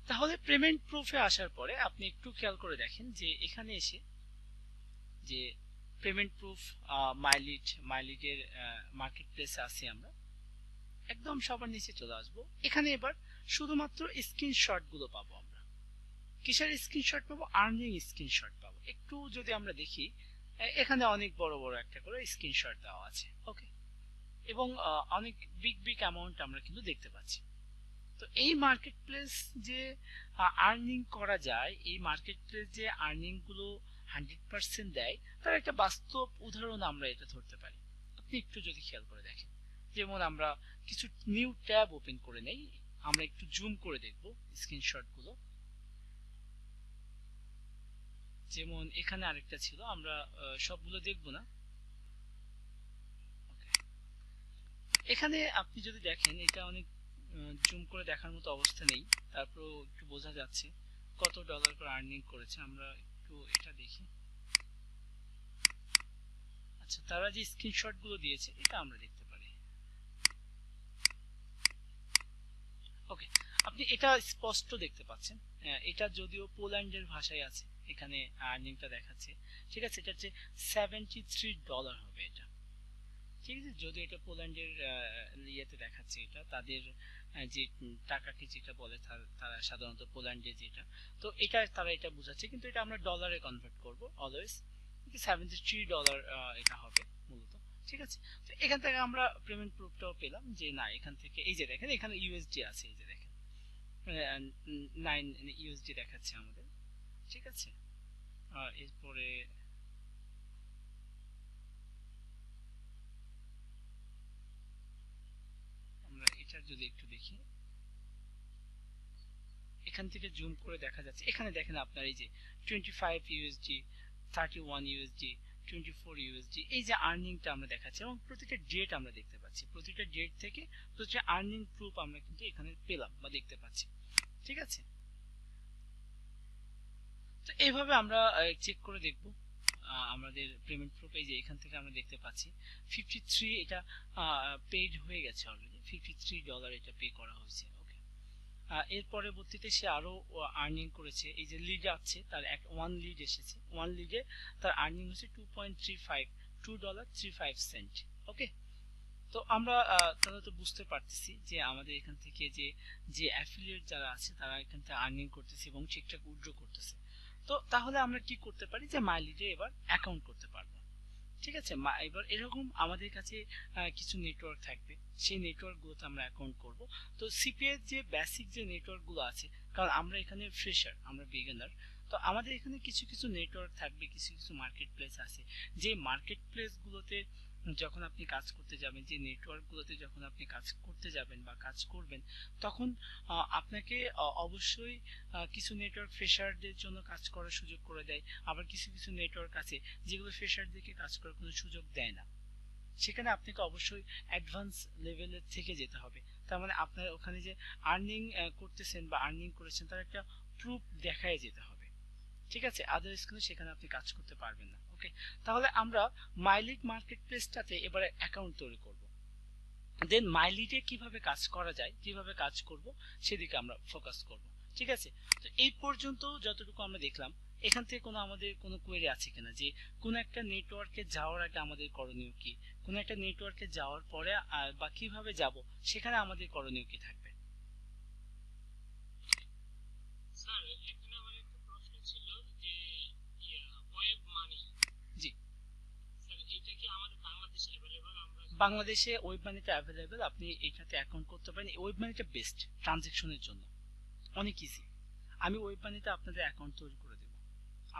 তাহলে পেমেন্ট প্রুফে আসার পরে আপনি একটু খেয়াল করে দেখেন যে এখানে এসে যে পেমেন্ট প্রুফ মাইলিটের মার্কেট প্লেসে আছি আমরা, একদম সবার নিচে চলে আসবো। এখানে এবার শুধুমাত্র স্ক্রিনশট গুলো পাবো আমরা। কিসের স্ক্রিনশট পাবো? আর্নিং স্ক্রিনশট পাবো। একটু যদি আমরা দেখি এখানে অনেক বড় বড় একটা করে স্ক্রিনশট দেওয়া আছে, ওকে, এবং অনেক বিগ বিগ অ্যামাউন্ট আমরা কিন্তু দেখতে পাচ্ছি। তো এই মার্কেট প্লেস যে আর্নিং করা যায়, এই মার্কেট প্লেস যে আর্নিং গুলো 100% দেয়, তার একটা বাস্তব উদাহরণ আমরা এটা ধরতে পারি। আপনি একটু যদি খেয়াল করে দেখেন, যেমন আমরা কিছু নিউ ট্যাব ওপেন করে নেই, আমরা একটু জুম করে দেখব স্ক্রিনশট গুলো। যেমন এখানে আরেকটা ছিল, আমরা সবগুলো দেখব না। এখানে আপনি যদি দেখেন এটা অনেক জুম করে দেখার মতো অবস্থা নেই, তারপর একটু বোঝা যাচ্ছে কত ডলার করে আর্নিং করেছে। আমরা একটু এটা দেখি। আচ্ছা, তারা যে স্ক্রিনশট গুলো দিয়েছে এটা আমরা দেখতে পারি। ওকে, আপনি এটা স্পষ্ট দেখতে পাচ্ছেন। এটা যদিও পোল্যান্ডের ভাষায় আছে, এখানে আর্নিংটা দেখাচ্ছে, ঠিক আছে। এটা হচ্ছে $73 হবে এটা, ঠিক আছে। যদি এটা পোল্যান্ডের ইয়েতে দেখাচ্ছে, এটা তাদের যে টাকাকে যেটা বলে তারা সাধারণত পোল্যান্ডে যেটা, তো এটা তারা এটা বোঝাচ্ছে, কিন্তু এটা আমরা ডলারে কনভার্ট করব অলওয়েজ। $73 এটা হবে মূলত, ঠিক আছে। তো এখান থেকে আমরা পেমেন্ট প্রুফটাও পেলাম যে না, এখান থেকে এই যে দেখেন এখানে ইউএসডি আছে, এই যে দেখেন 9 ইউএসডি দেখাচ্ছে আমাদের, ঠিক আছে। এরপরে আমরা এটা যদি একটু দেখি, এখান থেকে জুম করে দেখা যাচ্ছে, এখানে দেখেন আপনার এই যে 25 ইউএসডি, 31 ইউএসডি, 24 ইউএসডি, এই যে আর্নিংটা আমরা দেখাচ্ছি, এবং প্রতিটা ডেট আমরা দেখতে পাচ্ছি। প্রতিটা ডেট থেকে প্রতিটা আর্নিং প্রুফ আমরা কিন্তু এখানে পেলাম বা দেখতে পাচ্ছি, ঠিক আছে। তো এইভাবে আমরা চেক করে দেখব আমাদের পেমেন্ট প্রুফ। এই যে এখান থেকে আমরা দেখতে পাচ্ছি 53 এটা পেড হয়ে গেছে অলরেডি, $53 এটা পে করা হয়েছে, ওকে। এর পরবর্তীতে সে আরো আর্নিং করেছে, এই যে লিড আছে তার ওয়ান লিড এসেছে, ওয়ান লিডে তার আর্নিং হচ্ছে $2.35, ওকে। তো আমরা তাহলে তো বুঝতে পারতেছি যে আমাদের এখান থেকে যে অ্যাফিলিয়েট যারা আছে তারা এখান থেকে আর্নিং করতেছে এবং ঠিকঠাক উইথড্র করতেছে। তো তাহলে আমরা কি করতে পারি যে মাইলিটে এবার অ্যাকাউন্ট করতে পারবো, ঠিক আছে। এবার এরকম আমাদের কাছে কিছু নেটওয়ার্ক থাকবে, সেই নেটওয়ার্ক গুলোতে আমরা অ্যাকাউন্ট করব। তো সিপিএ যে বেসিক যে নেটওয়ার্ক গুলো আছে, কারণ আমরা এখানে ফ্রেশার, আমরা বিগিনার, তো আমাদের এখানে কিছু কিছু নেটওয়ার্ক থাকবে, কিছু কিছু মার্কেট প্লেস আছে। যে মার্কেট প্লেস গুলোতে যখন আপনি কাজ করতে যাবেন, যে নেটওয়ার্ক গুলোতে যখন আপনি কাজ করতে যাবেন বা কাজ করবেন, তখন আপনাকে অবশ্যই কিছু নেটওয়ার্ক ফ্রেশারদের জন্য কাজ করার সুযোগ করে দেয়, আবার কিছু কিছু নেটওয়ার্ক আছে যেগুলো ফ্রেশারদেরকে কাজ করার কোনো সুযোগ দেয় না। সেখানে আপনাকে অবশ্যই অ্যাডভান্স লেভেলের থেকে যেতে হবে। তার মানে আপনার ওখানে যে আর্নিং করতেছেন বা আর্নিং করেছেন তার একটা প্রুফ দেখায় যেতে হবে, ঠিক আছে। আদারওয়াইজ কিন্তু সেখানে আপনি কাজ করতে পারবেন না, ওকে। তাহলে আমরা মাইলিট মার্কেট প্লেসটাতে এবারে অ্যাকাউন্ট তৈরি করব, দেন মাইলিটে কিভাবে কাজ করা যায়, কিভাবে কাজ করব সেদিকে আমরা ফোকাস করব, ঠিক আছে। তো এই পর্যন্ত যতটুকু আমরা দেখলাম, এখান থেকে আমাদের কোনো কোয়েরি আছে কিনা, যে কোন একটা নেটওয়ার্কে যাওয়ার আগে আমাদের করণীয় কি, কোন একটা নেটওয়ার্কে যাওয়ার পরে বা কিভাবে যাব সেখানে আমাদের করণীয় কি থাকবে। স্যার এখানে আমার একটা প্রশ্ন ছিল যে ওয়েব মানি, জি, স্যার এটা কি আমাদের বাংলাদেশে अवेलेबल? আমরা বাংলাদেশে ওয়েব মানিটা অ্যাভেলেবেল, আপনি এটাতে অ্যাকাউন্ট করতে পারেন। ওয়েব মানিটা বেস্ট ট্রানজেকশনের জন্য, অনেক ইজি। আমি ওয়েব মানিতে আপনাদের অ্যাকাউন্ট তৈরি করে দেব,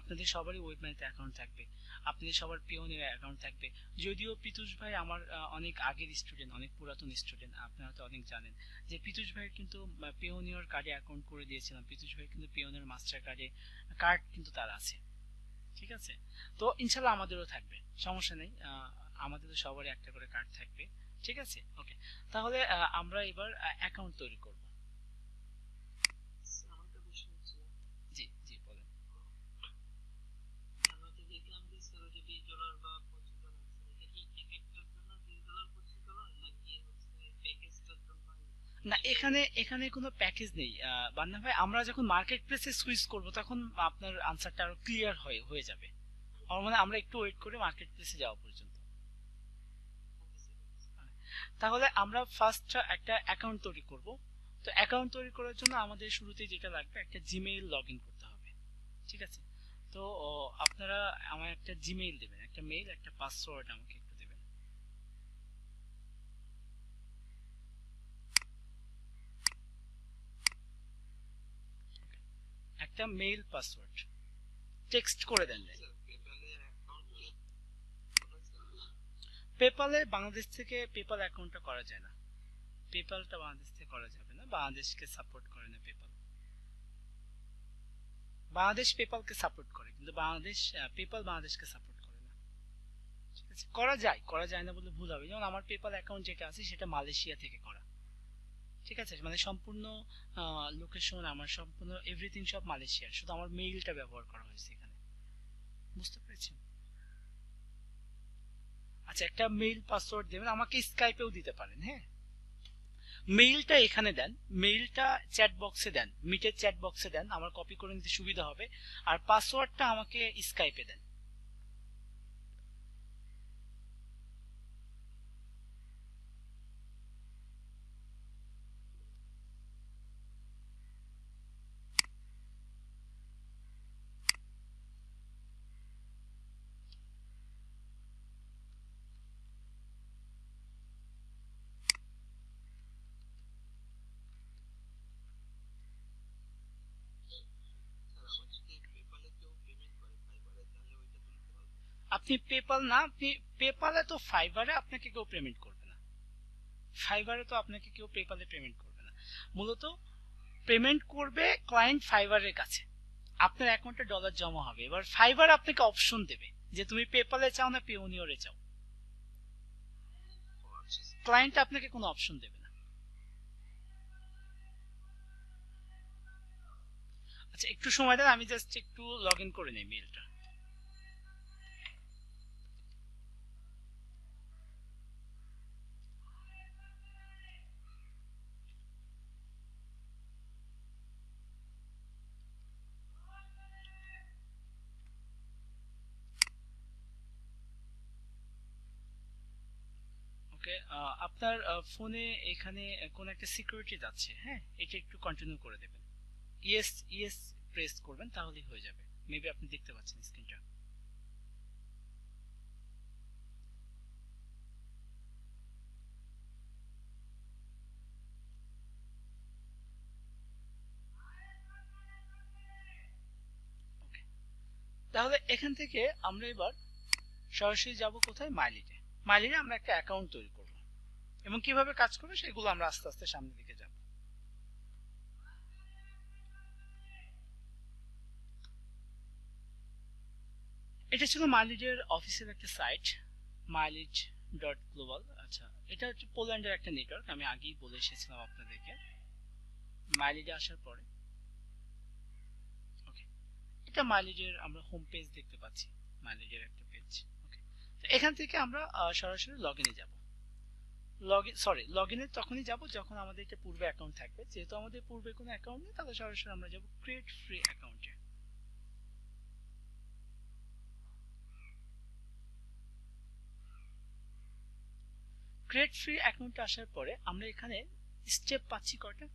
আপনাদের সবারই ওয়েব মানিতে অ্যাকাউন্ট থাকবে, আপনাদের সবার পিওনিয়ার অ্যাকাউন্ট থাকবে। যদিও পিতুষ ভাই আমার অনেক আগের স্টুডেন্ট, অনেক পুরাতন স্টুডেন্ট, আপনারা তো অনেক জানেন যে পিতুষ ভাইয়ের কিন্তু পিওনিয়ার কার্ডে অ্যাকাউন্ট করে দিয়েছিলাম। পিতুষ ভাই কিন্তু পিওনিয়ার মাস্টার কার্ডে কার্ড কিন্তু তার আছে, ঠিক আছে। তো ইনশাল্লাহ আমাদেরও থাকবে, সমস্যা নেই, আমাদেরও সবারই একটা করে কার্ড থাকবে, ঠিক আছে। ওকে, তাহলে আমরা এবার অ্যাকাউন্ট তৈরি করব। আমার একটা প্রশ্ন হচ্ছে, জি জি বলেন। আমরা তো দেখলাম যে স্যার যে $20 বা $25, এটা কি একটার জন্য $20 $25 নাকি হচ্ছে প্যাকেজটার জন্য? না, এখানে কোনো প্যাকেজ নেই বান্না ভাই। আমরা যখন মার্কেট প্লেসে সুইচ করব তখন আপনার আনসারটা আরো ক্লিয়ার হয়ে যাবে। আমার মনে হয় আমরা একটু ওয়েট করে মার্কেট প্লেসে যাওয়া পর্যন্ত। তাহলে আমরা ফার্স্ট একটা অ্যাকাউন্ট তৈরি করব। তো অ্যাকাউন্ট তৈরি করার জন্য আমাদের শুরুতে যেটা লাগবে, একটা জিমেইল লগইন করতে হবে, ঠিক আছে। তো আপনারা আমার একটা জিমেইল দেবেন, একটা মেইল, একটা পাসওয়ার্ড আমাকে একটু দেবেন। একটা মেইল পাসওয়ার্ড টেক্সট করে দেন। পেপালে বাংলাদেশ থেকে পেপাল অ্যাকাউন্টটা করা যায় না, পেপালটা বাংলাদেশ থেকে করা যাবে না, বাংলাদেশকে সাপোর্ট করে না পেপাল। বাংলাদেশ পেপালকে সাপোর্ট করে কিন্তু বাংলাদেশ পেপাল বাংলাদেশকে সাপোর্ট করে না, ঠিক আছে। করা যায় না বলে ভুল হবে। যেমন আমার পেপাল অ্যাকাউন্ট যেটা আছে সেটা মালয়েশিয়া থেকে করা, ঠিক আছে। মানে সম্পূর্ণ লোকেশন আমার, সম্পূর্ণ এভরিথিং সব মালয়েশিয়ার, শুধু আমার মেইলটা ব্যবহার করা হয়েছে এখানে, বুঝতে পেরেছেন। আচ্ছা, একটা মেইল পাসওয়ার্ড দেবেন, আমাকে স্কাইপেও দিতে পারেন, হ্যাঁ। মেইলটা এখানে দেন, মেইলটা চ্যাট বক্সে দেন, মিটের চ্যাট বক্সে দেন, আমার কপি করে নিতে সুবিধা হবে। আর পাসওয়ার্ডটা আমাকে স্কাইপে দেন। আপনি পেপাল না, আপনি পেপালে তো ফাইবারে আপনাকে কেউ পেমেন্ট করবে না, ফাইবারে তো আপনাকে কেউ পেপালে পেমেন্ট করবে না। মূলত পেমেন্ট করবে ক্লায়েন্ট ফাইবারের কাছে, আপনার অ্যাকাউন্টে ডলার জমা হবে। এবার ফাইবার আপনাকে অপশন দেবে যে তুমি পেপালে চাও না পিওনিয়রে চাও, ক্লায়েন্ট আপনাকে কোনো অপশন দেবে না। আচ্ছা, একটু সময় দেন, আমি জাস্ট একটু লগ ইন করে নেই মেইলটা। ওকে, আপনার ফোনে এখানে কোন একটা সিকিউরিটি যাচ্ছে, হ্যাঁ, এটা একটু কন্টিনিউ করে দেবেন। ইয়েস ইয়েস প্রেস করবেন, তাহলেই হয়ে যাবে। মেবি আপনি দেখতে পাচ্ছেন স্ক্রিনটা। ওকে, তাহলে এখান থেকে আমরা এবার সরাসরি যাব কোথায়, মাইলিটে। মাইলিটে আমরা একটা অ্যাকাউন্ট তৈরি করব এবং কিভাবে কাজ করবে সেগুলো আমরা আস্তে আস্তে সামনের দিকে যাব। এটা ছিল মাইলিটের অফিসের একটা সাইট, mileage.global। আচ্ছা, এটা হচ্ছে পোল্যান্ডের একটা নেটওয়ার্ক, আমি আগেই বলে এসেছিলাম আপনাদেরকে। মাইলিজে আসার পরে ওকে, এটা মাইলেজের আমরা হোম পেজ দেখতে পাচ্ছি, মাইলেজের একটা পেজ। ওকে, তো এখান থেকে আমরা সরাসরি লগইনে যাব। লগইনে তখনই যাব যখন আমাদের একটা পূর্বে অ্যাকাউন্ট থাকবে। যেহেতু আমাদের পূর্বে কোনো অ্যাকাউন্ট নেই, তাহলে সরাসরি আমরা যাব ক্রিয়েট ফ্রি অ্যাকাউন্টে। ক্রিয়েট ফ্রি অ্যাকাউন্টে আসার পরে আমরা এখানে স্টেপ পাচ্ছি কয়টা?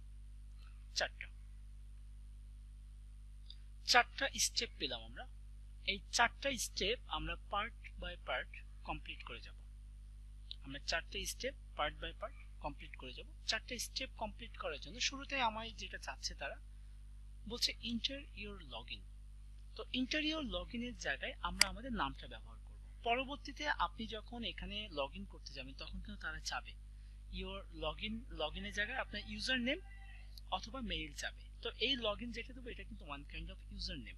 4টা স্টেপ পেলাম আমরা। এই 4টা স্টেপ আমরা পার্ট বাই পার্ট কমপ্লিট করে যাব। আমরা 4টা step part by part complete করে যাব। 4টা স্টেপ কমপ্লিট করার জন্য শুরুতে আমায় যেটা চাচ্ছে তারা বলছে ইন্টার ইওর লগইন। তো ইন্টার ইওর লগইনের জায়গায় আমরা আমাদের নামটা ব্যবহার করব। পরবর্তীতে আপনি যখন এখানে লগইন করতে যাবেন তখন কিন্তু তারা চাবে ইওর লগইনের জায়গায় আপনার ইউজার নেম অথবা মেইল চাবে। তো এই লগইন যেটা দেবো এটা কিন্তু one kind of user name.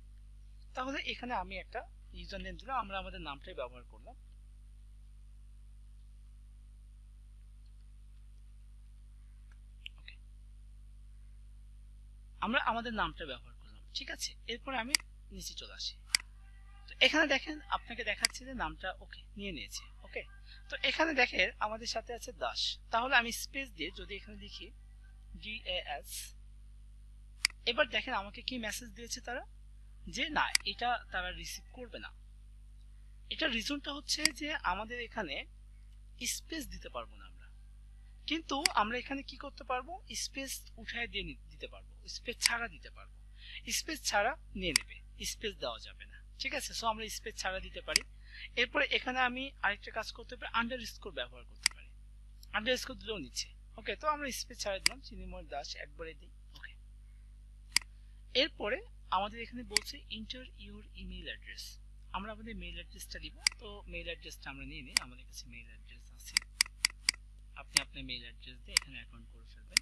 তাহলে এখানে আমি একটা ইউজার নেম দিলাম, আমরা আমাদের নামটাই ব্যবহার করলাম। ওকে, আমরা আমাদের নামটা ব্যবহার করলাম, ঠিক আছে। এরপরে আমি নিচে চলে আসি। তো এখানে দেখেন আপনাকে দেখাচ্ছে যে নামটা ওকে নিয়ে নিয়েছে। ওকে, তো এখানে দেখেন আমাদের সাথে আছে দাস। তাহলে আমি স্পেস দিয়ে যদি এখানে লিখি DAS, এবার দেখেন আমাকে কি মেসেজ দিয়েছে তারা, যে না এটা তারা রিসিভ করবে না। এটা রিজনটা হচ্ছে যে আমাদের এখানে স্পেস দিতে পারবো না আমরা, কিন্তু আমরা এখানে কি করতে পারবো, স্পেস উঠায় দিয়ে দিতে পারবো, স্পেস ছাড়া দিতে পারবো। স্পেস ছাড়া নিয়ে নেবে, স্পেস দেওয়া যাবে না, ঠিক আছে। সো আমরা স্পেস ছাড়া দিতে পারি। এরপরে এখানে আমি আরেকটা কাজ করতে পারি, আন্ডারস্কোর ব্যবহার করতে পারি, আন্ডারস্কোর দিলেও নিচ্ছে। ওকে, তো আমরা স্পেস ছাড়া দিলাম, চিন্ময় দাস একবারে দিই। ওকে, এরপরে আমাদের এখানে বলছে ইন্টার ইউর ইমেইল অ্যাড্রেস। আমরা আমাদের মেইল অ্যাড্রেসটা দিব। তো মেইল অ্যাড্রেসটা আমরা নিয়ে নিই, আমাদের কাছে মেইল অ্যাড্রেস আছে। আপনি আপনার মেইল অ্যাড্রেস দিয়ে এখানে অ্যাকাউন্ট করে ফেলবেন।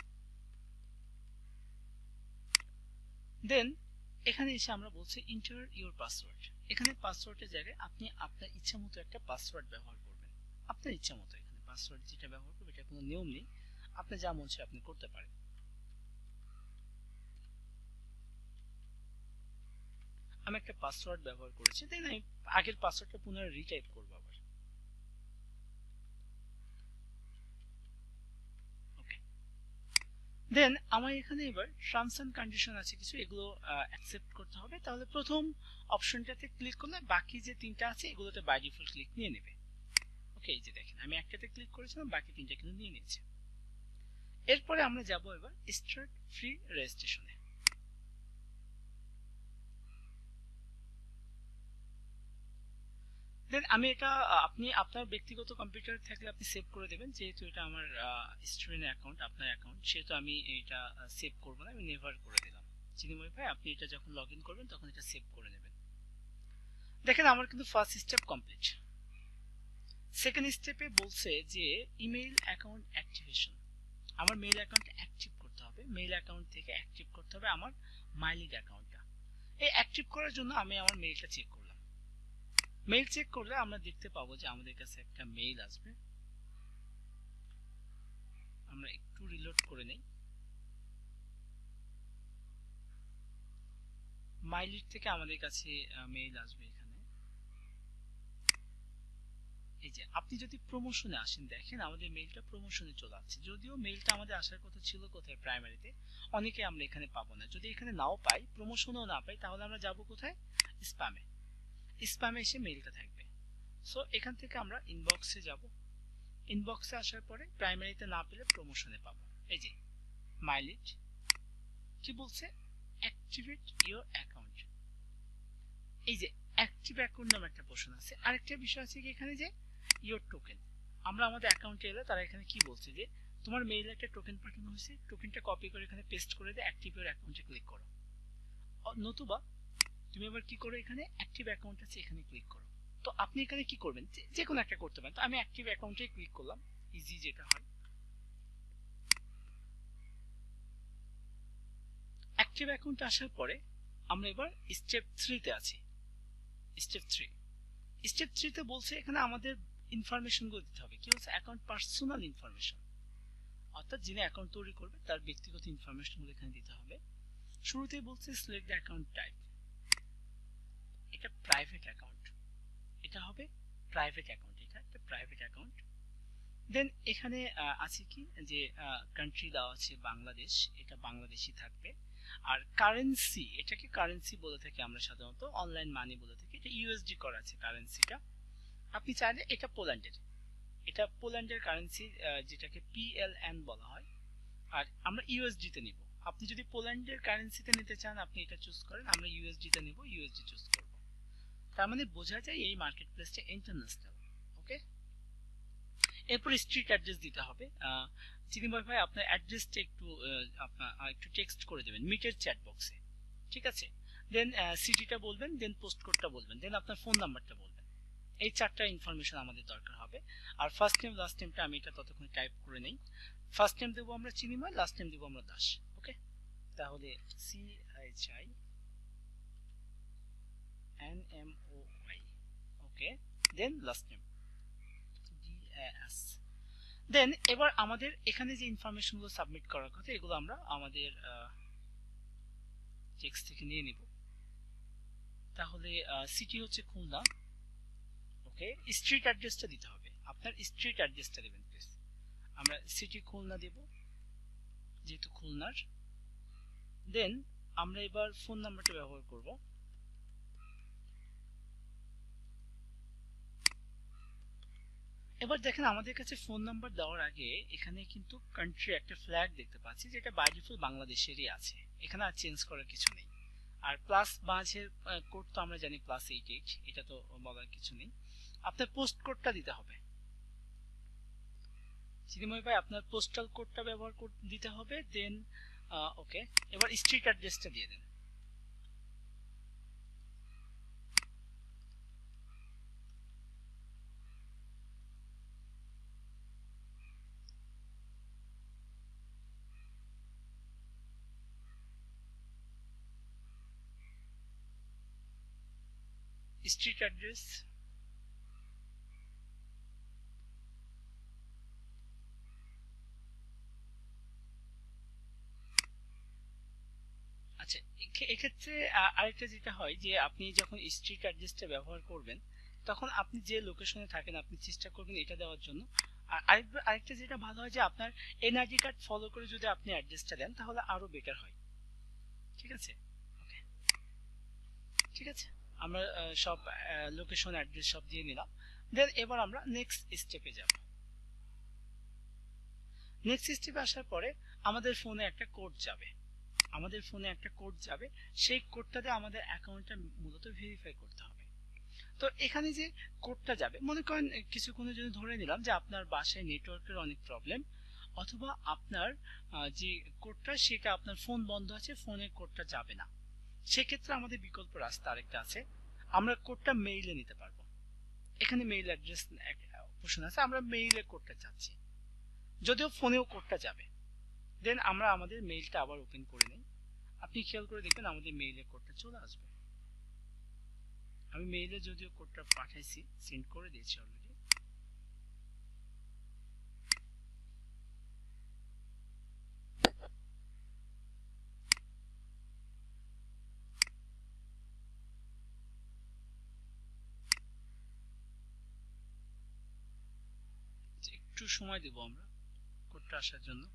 দেন এখানে এসে আমরা বলছি ইন্টার ইউর পাসওয়ার্ড। এখানে পাসওয়ার্ডের জায়গায় আপনি আপনার ইচ্ছা মতো একটা পাসওয়ার্ড ব্যবহার করবেন, আপনার ইচ্ছা মতো। এখানে পাসওয়ার্ড যেটা ব্যবহার করবেন এটা কোনো নিয়ম নেই, আপনি যা মন চায় আপনি করতে পারেন। আমি একটা পাসওয়ার্ড ব্যবহার করেছি, দেন আমি আগের পাসওয়ার্ডটা পুনরায় রিটাইপ করবো আবার। ওকে, দেন আমার এখানে এবার টার্মস এন্ড কন্ডিশন আছে কিছু, এগুলো অ্যাকসেপ্ট করতে হবে। তাহলে প্রথম অপশনটাতে ক্লিক করলে বাকি যে 3টা আছে এগুলোতে বাই ডিফল্ট ক্লিক নিয়ে নেবে। ওকে, এই যে দেখেন আমি একটাতে ক্লিক করেছিলাম, বাকি 3টা কিন্তু নিয়ে নিয়েছে। এরপরে আমরা যাব এবার স্টার্ট ফ্রি রেজিস্ট্রেশনে। দেন আমি এটা আপনি আপনার ব্যক্তিগত কম্পিউটার থাকলে আপনি সেভ করে দেবেন, যেহেতু এটা আমার স্টুডেন্ট অ্যাকাউন্ট, আপনার অ্যাকাউন্ট, সেহেতু আমি এটা সেভ করব না, আমি নেভার করে দিলাম। চিন্ময় ভাই আপনি এটা যখন লগ ইন করবেন তখন এটা সেভ করে নেবেন। দেখেন আমার কিন্তু ফার্স্ট স্টেপ কমপ্লিট। সেকেন্ড স্টেপে বলছে যে ইমেইল অ্যাকাউন্ট অ্যাক্টিভেশন। আমার মেইল অ্যাকাউন্ট অ্যাক্টিভ করতে হবে, মেইল অ্যাকাউন্ট থেকে অ্যাক্টিভ করতে হবে আমার মাইলিড অ্যাকাউন্টটা। এই অ্যাক্টিভ করার জন্য আমি আমার মেইলটা চেক করলাম। মেইল চেক করলে আমরা দেখতে পাবো যে আমাদের কাছে একটা মেইল আসবে। আমরা একটু রিলোড করে নেই। মাইলিড থেকে আমাদের কাছে মেইল আসবে। এখানে এই যে আপনি যদি প্রমোশনে আসেন দেখেন আমাদের মেইলটা প্রমোশনে চলে আসছে, যদিও মেইলটা আমাদের আসার কথা ছিল কোথায়, প্রাইমারিতে। অনেকে আমরা এখানে পাবো না। যদি এখানে নাও পাই, প্রমোশনেও না পাই, তাহলে আমরা যাব কোথায়, স্প্যামে। স্প্যামে এসে মেইলটা থাকবে। সো এখান থেকে আমরা ইনবক্সে যাব। ইনবক্সে আসার পরে প্রাইমারিতে না পেলে প্রমোশনে পাবো। এই যে মাইলিড কি বলছে, অ্যাক্টিভেট ইওর অ্যাকাউন্ট। এই যে অ্যাক্টিভ অ্যাকাউন্ট নামে একটা প্রশ্ন আছে। আরেকটা বিষয় আছে কি এখানে, যে ইওর টোকেন। আমরা আমাদের অ্যাকাউন্টে এলে তারা এখানে কি বলছে, যে তোমার মেইলে একটা টোকেন পাঠানো হয়েছে, টোকেনটা কপি করে এখানে পেস্ট করে দিয়ে অ্যাক্টিভ ইওর অ্যাকাউন্টে ক্লিক করো। নতুবা তুমি আবার কি করো, এখানে অ্যাক্টিভ অ্যাকাউন্ট আছে এখানে ক্লিক করো। তো আপনি এখানে কি করবেন, যে কোনো একটা করতে পারেন। তো আমি অ্যাক্টিভ অ্যাকাউন্টে ক্লিক করলাম, ইজি যেটা হয়। অ্যাক্টিভ অ্যাকাউন্টে আসার পরে আমরা এবার স্টেপ 3 তে আছি। স্টেপ 3 তে বলছে এখানে আমাদের ইনফরমেশন গুলো দিতে হবে। কি বলছে, অ্যাকাউন্ট পার্সোনাল ইনফরমেশন, অর্থাৎ যিনি অ্যাকাউন্ট তৈরি করবে তার ব্যক্তিগত ইনফরমেশন গুলো এখানে দিতে হবে। শুরুতেই বলছে সিলেক্ট দ্য অ্যাকাউন্ট টাইপ। এটা প্রাইভেট অ্যাকাউন্ট, এটা হবে প্রাইভেট অ্যাকাউন্ট, এটা একটা প্রাইভেট অ্যাকাউন্ট। দেন এখানে আছে কি, যে কান্ট্রি দেওয়া আছে বাংলাদেশ, এটা বাংলাদেশি থাকবে। আর কারেন্সি, এটাকে কারেন্সি বলে থাকি আমরা সাধারণত, অনলাইন মানি বলে থাকি। এটা ইউএসডি করা আছে কারেন্সিটা। আপনি চাইলে এটা পোল্যান্ডের, এটা পোল্যান্ডের কারেন্সি, যেটাকে PLN বলা হয়, আর আমরা ইউএসডি তে নিব। আপনি যদি পোল্যান্ডের কারেন্সিতে নিতে চান আপনি এটা চুজ করেন, আমরা ইউএসডি তে নিব, ইউএসডি চুজ করব। তার মানে বোঝা যায় এই মার্কেট প্লেসটা ইন্টারন্যাশনাল। ওকে, এরপর স্ট্রিট অ্যাড্রেস দিতে হবে। চিনিময় ভাই আপনার অ্যাড্রেসটা একটু টেক্সট করে দেবেন মিটের চ্যাট বক্সে, ঠিক আছে? দেন সিটিটা বলবেন, দেন পোস্ট কোডটা বলবেন, দেন আপনার ফোন নাম্বারটা বলবেন। এই চারটা ইনফরমেশন আমাদের দরকার হবে। আর ফার্স্ট নেম লাস্ট নেমটা আমি এটা ততক্ষণ টাইপ করে নেই। ফার্স্ট নেম দেবো আমরা চিনিময়, লাস্ট নেম দেবো আমরা দাস। ওকে, তাহলে CHINMOY। ওকে, দেন লাস্ট নেম DAS। দেন এবার আমাদের এখানে যে ইনফরমেশন গুলো সাবমিট করার কথা এগুলো আমরা আমাদের টেক্সট থেকে নিয়ে নিব। তাহলে সিটি হচ্ছে খুলনা। ওকে, স্ট্রিট অ্যাড্রেসটা দিতে হবে, আপনার স্ট্রিট অ্যাড্রেসটা দেবেন প্লিজ। আমরা সিটি খুলনা দেব যেহেতু খুলনার। দেন আমরা এবার ফোন নাম্বারটা ব্যবহার করব। এবার দেখেন আমাদের কাছে ফোন নাম্বার দেওয়ার আগে এখানে কিন্তু কান্ট্রি একটা ফ্ল্যাগ দেখতে পাচ্ছি, যেটা বাই ডিফল্ট বাংলাদেশেরই আছে, এখানে আর চেঞ্জ করার কিছু নেই। আর প্লাস মাঝের কোড তো আমরা জানি +88, এটা তো বলার কিছু নেই। আপনার পোস্ট কোডটা দিতে হবে চিনিময় ভাই, আপনার পোস্টাল কোডটা ব্যবহার দিতে হবে। দেন ওকে, এবার স্ট্রিট অ্যাড্রেসটা দিয়ে দেন। স্ট্রিট অ্যাড্রেস, আচ্ছা এক্ষেত্রে আরেকটা যেটা হয় যে আপনি যখন স্ট্রিট অ্যাড্রেসটা ব্যবহার করবেন তখন আপনি যে লোকেশনে থাকেন আপনি চেষ্টা করবেন এটা দেওয়ার জন্য। আর আরেকটা যেটা ভালো হয় যে আপনার এনআইডি কার্ড ফলো করে যদি আপনি অ্যাড্রেসটা দেন তাহলে আরো বেটার হয়, ঠিক আছে? ওকে, ঠিক আছে, আমরা সব লোকেশন অ্যাড্রেস সব দিয়ে নিলাম। দেন এবার আমরা নেক্সট স্টেপে যাব। নেক্সট স্টেপে আসার পরে আমাদের ফোনে একটা কোড যাবে, সেই কোডটাতে আমাদের অ্যাকাউন্টটা মূলত ভেরিফাই করতে হবে। তো এখানে যে কোডটা যাবে, মনে করেন কিছুক্ষণের জন্য ধরে নিলাম যে আপনার বাসায় নেটওয়ার্কের অনেক প্রবলেম, অথবা আপনার যে কোডটা সেটা আপনার ফোন বন্ধ আছে, ফোনের কোডটা যাবে না। সেক্ষেত্রে আমাদের বিকল্প রাস্তা আরেকটা আছে, আমরা কোডটা মেইলে নিতে পারবো। এখানে মেইল অ্যাড্রেস অপশন আছে, আমরা মেইলে কোডটা চাচ্ছি, যদিও ফোনেও কোডটা যাবে। দেন আমরা আমাদের মেইলটা আবার ওপেন করে নিই, আপনি খেয়াল করে দেখবেন আমাদের মেইলে কোডটা চলে আসবে। আমি মেইলে যদিও কোডটা পাঠাইছি, সেন্ড করে দিয়েছি অলরেডি। একটু সময় দেব আমরা কোডটা আসার জন্য।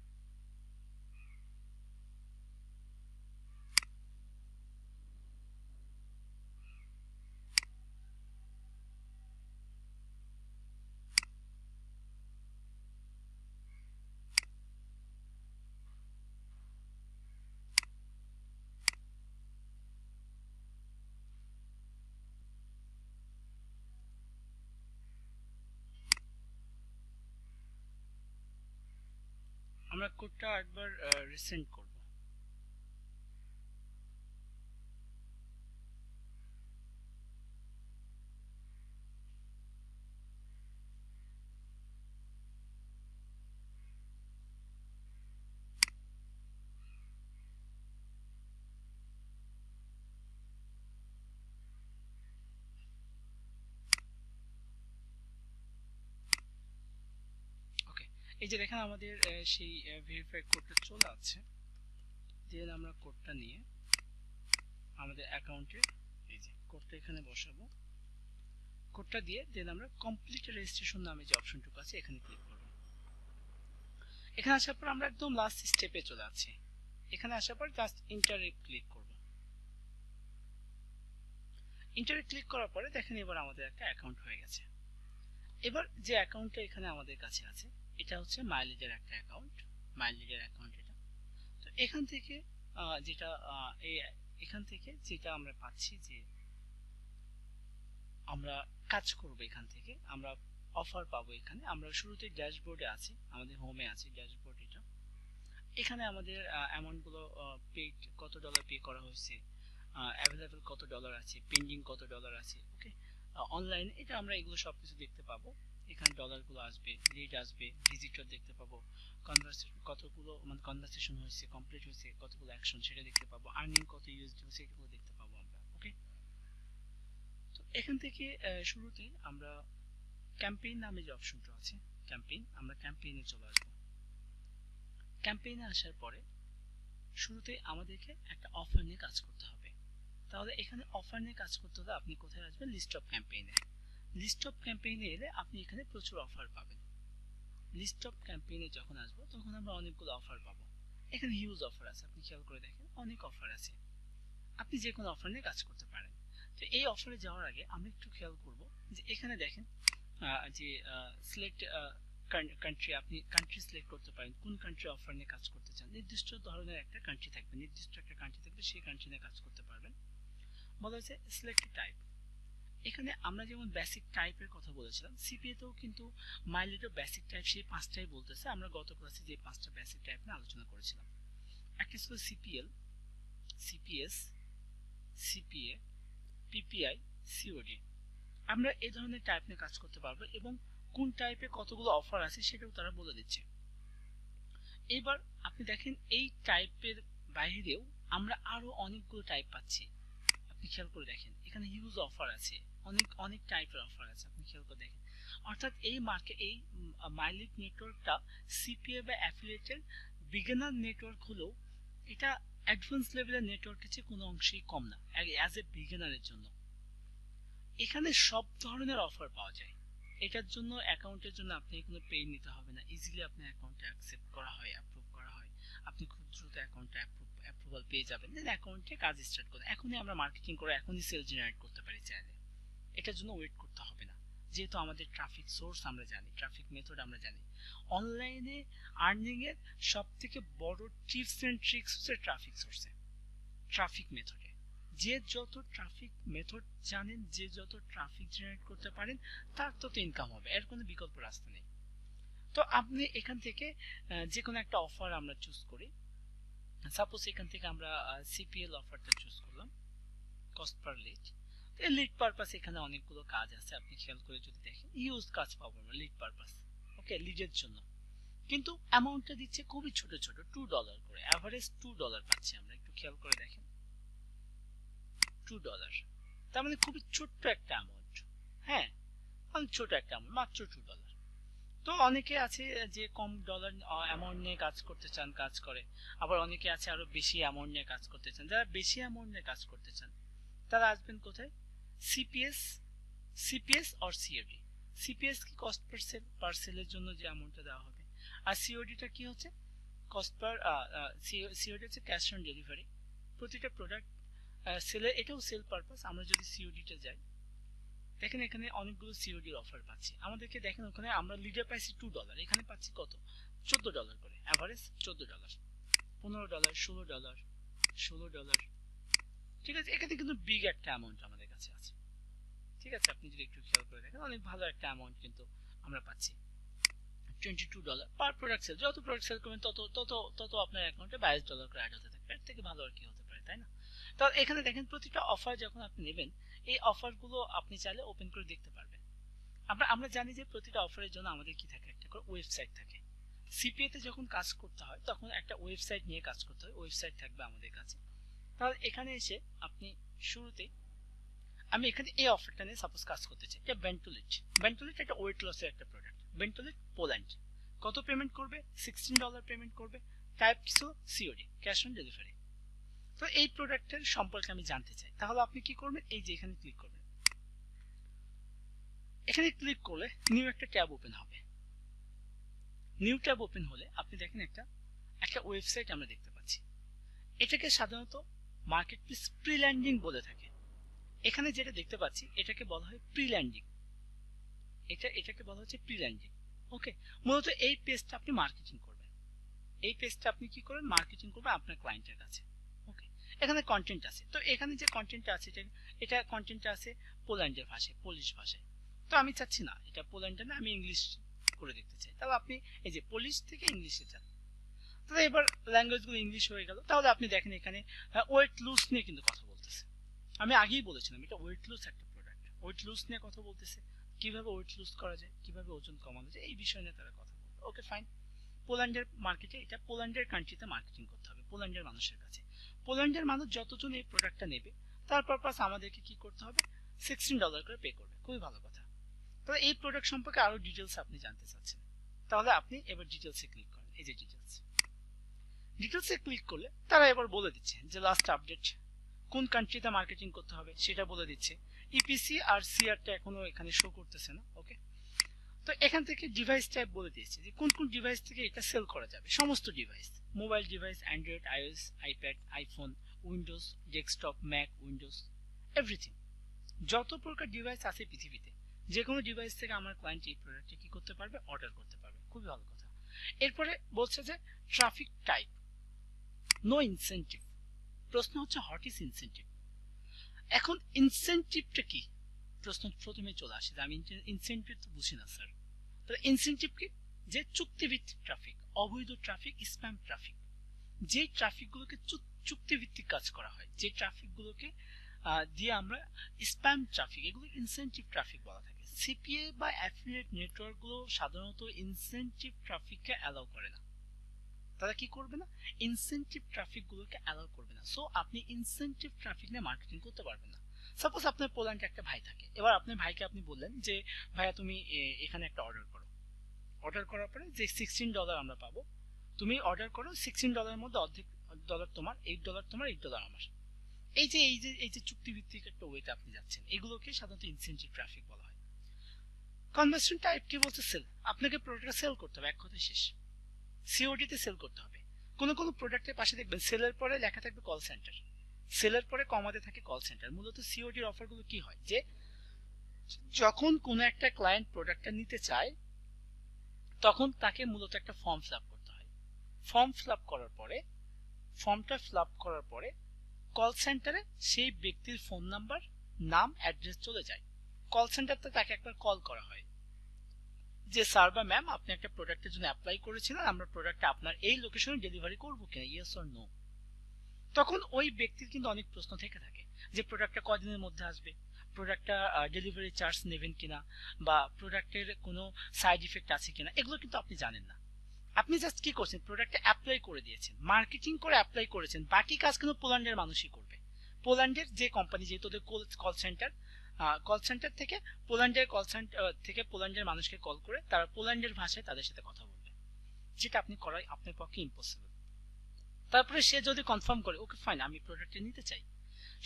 আমরা কোডটা একবার রিসেন্ড করব। ওকে, এই যে দেখেন আমাদের সেই ভেরিফাই কোডটা চলে আসছে। দেন আমরা কোডটা নিয়ে আমাদের অ্যাকাউন্টে এই যে কোডটা এখানে বসাবো, কোডটা দিয়ে দেন আমরা কমপ্লিট রেজিস্ট্রেশন নামে যে অপশনটুকু আছে এখানে ক্লিক করব। এখানে আসার পর আমরা একদম লাস্ট স্টেপে চলে যাচ্ছি। এখানে আসার পর জাস্ট ইন্টারে ক্লিক করব। ইন্টারে ক্লিক করার পরে দেখেন এবার আমাদের একটা অ্যাকাউন্ট হয়ে গেছে। এবার যে অ্যাকাউন্টটা এখানে আমাদের কাছে আছে এটা হচ্ছে মাইলেজের একটা অ্যাকাউন্ট, মাইলেজের অ্যাকাউন্ট এটা। তো এখান থেকে যেটা এখান থেকে যেটা আমরা পাচ্ছি যে আমরা কাজ করব, এখান থেকে আমরা অফার পাবো। এখানে আমরা শুরুতে ড্যাশবোর্ডে আছি, আমাদের হোমে আছে ড্যাশবোর্ড এটা। এখানে আমাদের অ্যামাউন্ট গুলো পেড কত ডলার পে করা হয়েছে, অ্যাভেলেবল কত ডলার আছে, পেন্ডিং কত ডলার আছে, ওকে অনলাইনে এটা আমরা এগুলো সবকিছু দেখতে পাবো। এখানে ডলার গুলো আসবে, লিড আসবে, ভিজিটর দেখতে পাবো, কনভারসেশন কতগুলো মানে কনভারসেশন হয়েছে, কমপ্লিট হয়েছে, কতগুলো অ্যাকশন সেটা দেখতে পাবো, আর্নিং কত ইউএসডি হয়েছে এগুলো দেখতে পাবো আমরা। ওকে, তো এখান থেকে শুরুতে আমরা ক্যাম্পেইন নামে যে অপশনটা আছে ক্যাম্পেইন, আমরা ক্যাম্পেইনে চলে আসবো। ক্যাম্পেইনে আসার পরে শুরুতে আমাদেরকে একটা অফার নিয়ে কাজ করতে হবে। তাহলে এখানে অফার নিয়ে কাজ করতে হলে আপনি কোথায় আসবেন, লিস্ট অফ ক্যাম্পেইনে। লিস্ট অফ ক্যাম্পেইনে এলে আপনি এখানে প্রচুর অফার পাবেন। লিস্ট অফ ক্যাম্পেইনে যখন আসবো তখন আমরা অনেকগুলো অফার পাবো। এখানে হিউজ অফার আছে, আপনি খেয়াল করে দেখেন অনেক অফার আছে, আপনি যে কোনো অফার নিয়ে কাজ করতে পারেন। তো এই অফারে যাওয়ার আগে আমরা একটু খেয়াল করব যে এখানে দেখেন যে সিলেক্ট কান্ট্রি, আপনি কান্ট্রি সিলেক্ট করতে পারেন কোন কান্ট্রি অফার নিয়ে কাজ করতে চান। নির্দিষ্ট ধরনের একটা কান্ট্রি থাকবে, নির্দিষ্ট একটা কান্ট্রি থাকবে, সেই কান্ট্রি নিয়ে কাজ করতে পারবেন। বলা হয়েছে সিলেক্ট টাইপ। এখানে আমরা যেমন বেসিক টাইপের কথা বলেছিলাম, সিপিএ তেও কিন্তু মাইলেজও বেসিক টাইপ সেই পাঁচটাই বলতেছে। আমরা গত ক্লাসে যে পাঁচটা বেসিক টাইপ নিয়ে আলোচনা করেছিলাম, একটা ছিল CPL, CPS, CPA, PPI, COD. আমরা এই ধরনের টাইপ নিয়ে কাজ করতে পারবো এবং কোন টাইপে কতগুলো অফার আছে সেটাও তারা বলে দিচ্ছে। এবার আপনি দেখেন এই টাইপের বাইরেও আমরা আরো অনেকগুলো টাইপ পাচ্ছি। আপনি খেয়াল করে দেখেন এখানে হিউজ অফার আছে, অনেক অনেক টাইপের অফার আছে, আপনি খেয়াল করে দেখেন। অর্থাৎ এই মার্কেট এই মাইলেজ নেটওয়ার্কটা সিপিএ বা অ্যাফিলিয়েটের বিগিনার নেটওয়ার্ক হলেও এটা অ্যাডভান্স লেভেলের নেটওয়ার্কের চেয়ে কোনো অংশেই কম না অ্যাজ এ বিগিনারের জন্য। এখানে সব ধরনের অফার পাওয়া যায়। এটার জন্য অ্যাকাউন্টের জন্য আপনি কোনো পে নিতে হবে না, ইজিলি আপনার অ্যাকাউন্টে অ্যাকসেপ্ট করা হয়, অ্যাপ্রুভ করা হয়। আপনি খুব দ্রুত অ্যাকাউন্টে অ্যাপ্রুভাল পেয়ে যাবেন, দেন অ্যাকাউন্টে কাজ স্টার্ট করুন। এখনই আমরা মার্কেটিং করে এখনই সেল জেনারেট করতে পারি চাইলে, এটার জন্য ওয়েট করতে হবে না। যেহেতু আমাদের ট্রাফিক সোর্স আমরা জানি, ট্রাফিক মেথড আমরা জানি। অনলাইনে আর্নিং এর সব থেকে বড় টিপস এন্ড ট্রিক্স হচ্ছে ট্রাফিক সোর্সে, ট্রাফিক মেথডে। যে যত ট্রাফিক মেথড জানেন, যে যত ট্রাফিক জেনারেট করতে পারেন, তার তত ইনকাম হবে, এর কোনো বিকল্প রাস্তা নেই। তো আপনি এখান থেকে যে কোনো একটা অফার আমরা চুজ করি। সাপোজ এখান থেকে আমরা সিপিএল অফারটা চুজ করলাম, cost per lead. Lead purpose এখানে অনেকগুলো কাজ আছে, আপনি খেয়াল করে যদি দেখেন ইউজ কাজ পাবো আমরা লিড পারপাস, ওকে লিডের জন্য। কিন্তু অ্যামাউন্টটা দিচ্ছে খুবই ছোট ছোট, $2 করে, এভারেজ $2 পাচ্ছি আমরা। একটু খেয়াল করে দেখেন $2, তার মানে খুবই ছোট্ট একটা অ্যামাউন্ট। হ্যাঁ, অনেক ছোট একটা অ্যামাউন্ট, মাত্র $2। তো অনেকে আছে যে কম ডলার অ্যামাউন্ট নিয়ে কাজ করতে চান, কাজ করে। আবার অনেকে আছে আরো বেশি অ্যামাউন্ট নিয়ে কাজ করতে চান। যারা বেশি অ্যামাউন্ট নিয়ে কাজ করতে চান তারা আসবেন কোথায়, CPS, CPS or COD. CPS কি কস্ট পার সেলের জন্য যে অ্যামাউন্টটা দেওয়া হবে, আর সিওডিটা কি হচ্ছে কস্ট পার, সিওডি হচ্ছে ক্যাশ অন ডেলিভারি। প্রতিটা প্রোডাক্ট সেলের, এটাও সেল পারপাস। আমরা যদি সিওডিতে যাই, দেখেন এখানে অনেকগুলো সিওডির অফার পাচ্ছি। আমাদেরকে দেখেন ওখানে আমরা লিডে পাইছি $2, এখানে পাচ্ছি কত, $14 করে, এভারেজ $14, $15, $16, $16। ঠিক আছে, এখানে কিন্তু বিগ একটা অ্যামাউন্ট আমাদের কাছে আছে। ঠিক আছে, আপনি যদি একটু খেয়াল করে দেখেন অনেক ভালো একটা অ্যামাউন্ট কিন্তু আমরা পাচ্ছি। $22 পার প্রোডাক্ট সেল, যত প্রোডাক্ট সেল করবেন তত তত তত আপনার অ্যাকাউন্টে $22 করে অ্যাড হতে থাকবে। এর থেকে ভালো আর কি হতে পারে, তাই না? তো এখানে দেখেন প্রতিটা অফার যখন আপনি নেবেন, এই অফারগুলো আপনি চাইলে ওপেন করে দেখতে পারবেন। আমরা জানি যে প্রতিটা অফারের জন্য আমাদের কি থাকে, একটা করে ওয়েবসাইট থাকে। সিপিএ তে যখন কাজ করতে হয় তখন একটা ওয়েবসাইট নিয়ে কাজ করতে হয়, ওয়েবসাইট থাকবে আমাদের কাছে। তাহলে এখানে এসে আপনি শুরুতে, আমি এখানে এই অফারটা নিয়ে সাপোজ কাজ করতে চাই, এটা বেন্টোলিট। বেন্টোলিট একটা ওয়েট লসের একটা প্রোডাক্ট। বেন্টোলিট পোল্যান্ড। কত পেমেন্ট করবে, $16 পেমেন্ট করবে। টাইপ কিছু সিওডি, ক্যাশ অন ডেলিভারি। তো এই প্রোডাক্টের সম্পর্কে আমি জানতে চাই, তাহলে আপনি কি করবেন, এই যে এখানে ক্লিক করবেন। এখানে ক্লিক করলে নিউ একটা ট্যাব ওপেন হবে। নিউ ট্যাব ওপেন হলে আপনি দেখেন একটা ওয়েবসাইট আমরা দেখতে পাচ্ছি। এটাকে সাধারণত মার্কেট প্লেস প্রি ল্যান্ডিং বলে থাকে। এখানে যেটা দেখতে পাচ্ছি এটাকে বলা হয় প্রি ল্যান্ডিং। এটাকে বলা হচ্ছে প্রি ল্যান্ডিং। ওকে, মূলত এই পেজটা আপনি মার্কেটিং করবেন, এই পেজটা আপনি কি করবেন, মার্কেটিং করবেন আপনার ক্লায়েন্টের কাছে। ওকে, এখানে কন্টেন্ট আছে, তো এখানে যে কন্টেন্টটা আছে এটা কন্টেন্টটা আছে পোল্যান্ডের ভাষায়, পোলিশ ভাষায়। তো আমি চাচ্ছি না এটা পোল্যান্ডে না, আমি ইংলিশ করে দেখতে চাই। তাহলে আপনি এই যে পলিশ থেকে ইংলিশে যান, তাহলে এবার ল্যাঙ্গুয়েজগুলো ইংলিশ হয়ে গেল। তাহলে আপনি দেখেন এখানে ওয়েট লুজ নিয়ে কিন্তু কথা বলতেছে। আমি আগেই বলেছিলাম এটা ওয়েট লুজ একটা প্রোডাক্ট, ওয়েট লুজ নিয়ে কথা বলতেছে, কিভাবে ওয়েট লুজ করা যায়, কিভাবে ওজন কমানো যায়, এই বিষয় নিয়ে তারা কথা বলবে। ওকে ফাইন, পোল্যান্ডের মার্কেটে, এটা পোল্যান্ডের কান্ট্রিতে মার্কেটিং করতে হবে পোল্যান্ডের মানুষের কাছে। পোল্যান্ডের মানুষ যতজন এই প্রোডাক্টটা নেবে তার পারপাস আমাদেরকে কি করতে হবে, $16 করে পে করবে। খুবই ভালো কথা। তাহলে এই প্রোডাক্ট সম্পর্কে আরো ডিটেলস আপনি জানতে চাচ্ছেন, তাহলে আপনি এবার ডিটেলসে ক্লিক করেন। এই যে ডিটেলসে ক্লিক করলে তারা এবার বলে দিচ্ছে যে লাস্ট আপডেট কোন কান্ট্রিতে মার্কেটিং করতে হবে সেটা বলে দিচ্ছে। ইপিসি আর সিআরটা এখনো এখানে শো করতেছে না। ওকে, তো এখান থেকে ডিভাইস টাইপ বলে দিয়েছে যে কোন কোন ডিভাইস থেকে এটা সেল করা যাবে। সমস্ত device, mobile device, Android, iOS, iPad, iPhone, Windows, desktop, Mac, Windows, everything, যত প্রকার ডিভাইস আছে পৃথিবীতে যে কোনো ডিভাইস থেকে আমার ক্লায়েন্ট এই প্রোডাক্টটি কি করতে পারবে, অর্ডার করতে পারবে। খুবই ভালো কথা। এরপরে বলছে যে ট্রাফিক টাইপ, নো ইনসেনটিভ। প্রশ্ন হচ্ছে হোয়াট ইজ ইনসেনটিভ। এখন ইনসেনটিভটা কি প্রশ্ন প্রথমে চলে আসে যে আমি ইনসেনটিভ তো বুঝি না স্যার। তাহলে ইনসেনটিভ কি, যে চুক্তিভিত্তিক ট্রাফিক, অবৈধ ট্রাফিক, স্প্যাম ট্রাফিক, যে ট্রাফিকগুলোকে চুক্তিভিত্তিক কাজ করা হয়, যে ট্রাফিকগুলোকে দিয়ে আমরা স্প্যাম ট্রাফিক, এগুলো ইনসেনটিভ ট্রাফিক বলা থাকে। সিপিএ বা অ্যাফিলিয়েট নেটওয়ার্কগুলো সাধারণত ইনসেনটিভ ট্রাফিককে অ্যালাউ করে না। তারা কি করবে না, ইনসেনটিভ ট্রাফিক গুলোকে অ্যালাউ করবে না। সো আপনি ইনসেনটিভ ট্রাফিক নিয়ে মার্কেটিং করতে পারবেন না। সাপোজ আপনার পোল্যান্ডে একটা ভাই থাকে, এবার আপনার ভাইকে আপনি বললেন যে ভাইয়া তুমি এখানে একটা অর্ডার করো, অর্ডার করার পরে যে $16 আমরা পাবো, তুমি অর্ডার করো, $16 মধ্যে অর্ধেক ডলার তোমার, $8 তোমার, $8 আমার। এই যে চুক্তিভিত্তিক একটা ওয়েতে আপনি যাচ্ছেন, এগুলোকে সাধারণত ইনসেনটিভ ট্রাফিক বলা হয়। কনভার্সন টাইপ কি বলছে, সেল, আপনাকে প্রোডাক্ট সেল করতে হবে, এক কথায় শেষ। সিওডি তে সেল করতে হবে। কোন কোন প্রোডাক্টের পাশে দেখবেন সেলের পরে লেখা থাকবে কল সেন্টার, সেলের পরে কমাতে থাকে কল সেন্টার। মূলত সিওডির অফারগুলো কি হয়, যে যখন কোন একটা ক্লায়েন্ট প্রোডাক্টটা নিতে চায় তখন তাকে মূলত একটা ফর্ম ফিল আপ করতে হয়। ফর্মটা ফিল আপ করার পরে কল সেন্টারে সেই ব্যক্তির ফোন নাম্বার, নাম, অ্যাড্রেস চলে যায়। কল সেন্টারতে তাকে একবার কল করা হয় যে স্যার বা ম্যাম আপনি একটা প্রোডাক্টের জন্য অ্যাপ্লাই করেছিলেন, আমরা প্রোডাক্টটা আপনার এই লোকেশনে ডেলিভারি করবো কিনা, ইয়েস অর নো। তখন ওই ব্যক্তির কিন্তু অনেক প্রশ্ন থেকে থাকে যে প্রোডাক্টটা কদিনের মধ্যে আসবে, প্রোডাক্টটা ডেলিভারি চার্জ নেবেন কিনা, বা প্রোডাক্টের কোনো সাইড ইফেক্ট আছে কিনা, এগুলো কিন্তু আপনি জানেন না। আপনি জাস্ট কি করছেন, প্রোডাক্টটা অ্যাপ্লাই করে দিয়েছেন, মার্কেটিং করে অ্যাপ্লাই করেছেন, বাকি কাজ কিন্তু পোল্যান্ডের মানুষই করবে। পোল্যান্ডের যে কোম্পানি, যেহেতু ওদের কল সেন্টার থেকে পোল্যান্ডের মানুষকে কল করে তারা পোল্যান্ডের ভাষায় তাদের সাথে কথা বলবে, যেটা আপনি করাই আপনার পক্ষে ইম্পসিবল। তারপরে সে যদি কনফার্ম করে ওকে ফাইন আমি প্রোডাক্টটা নিতে চাই,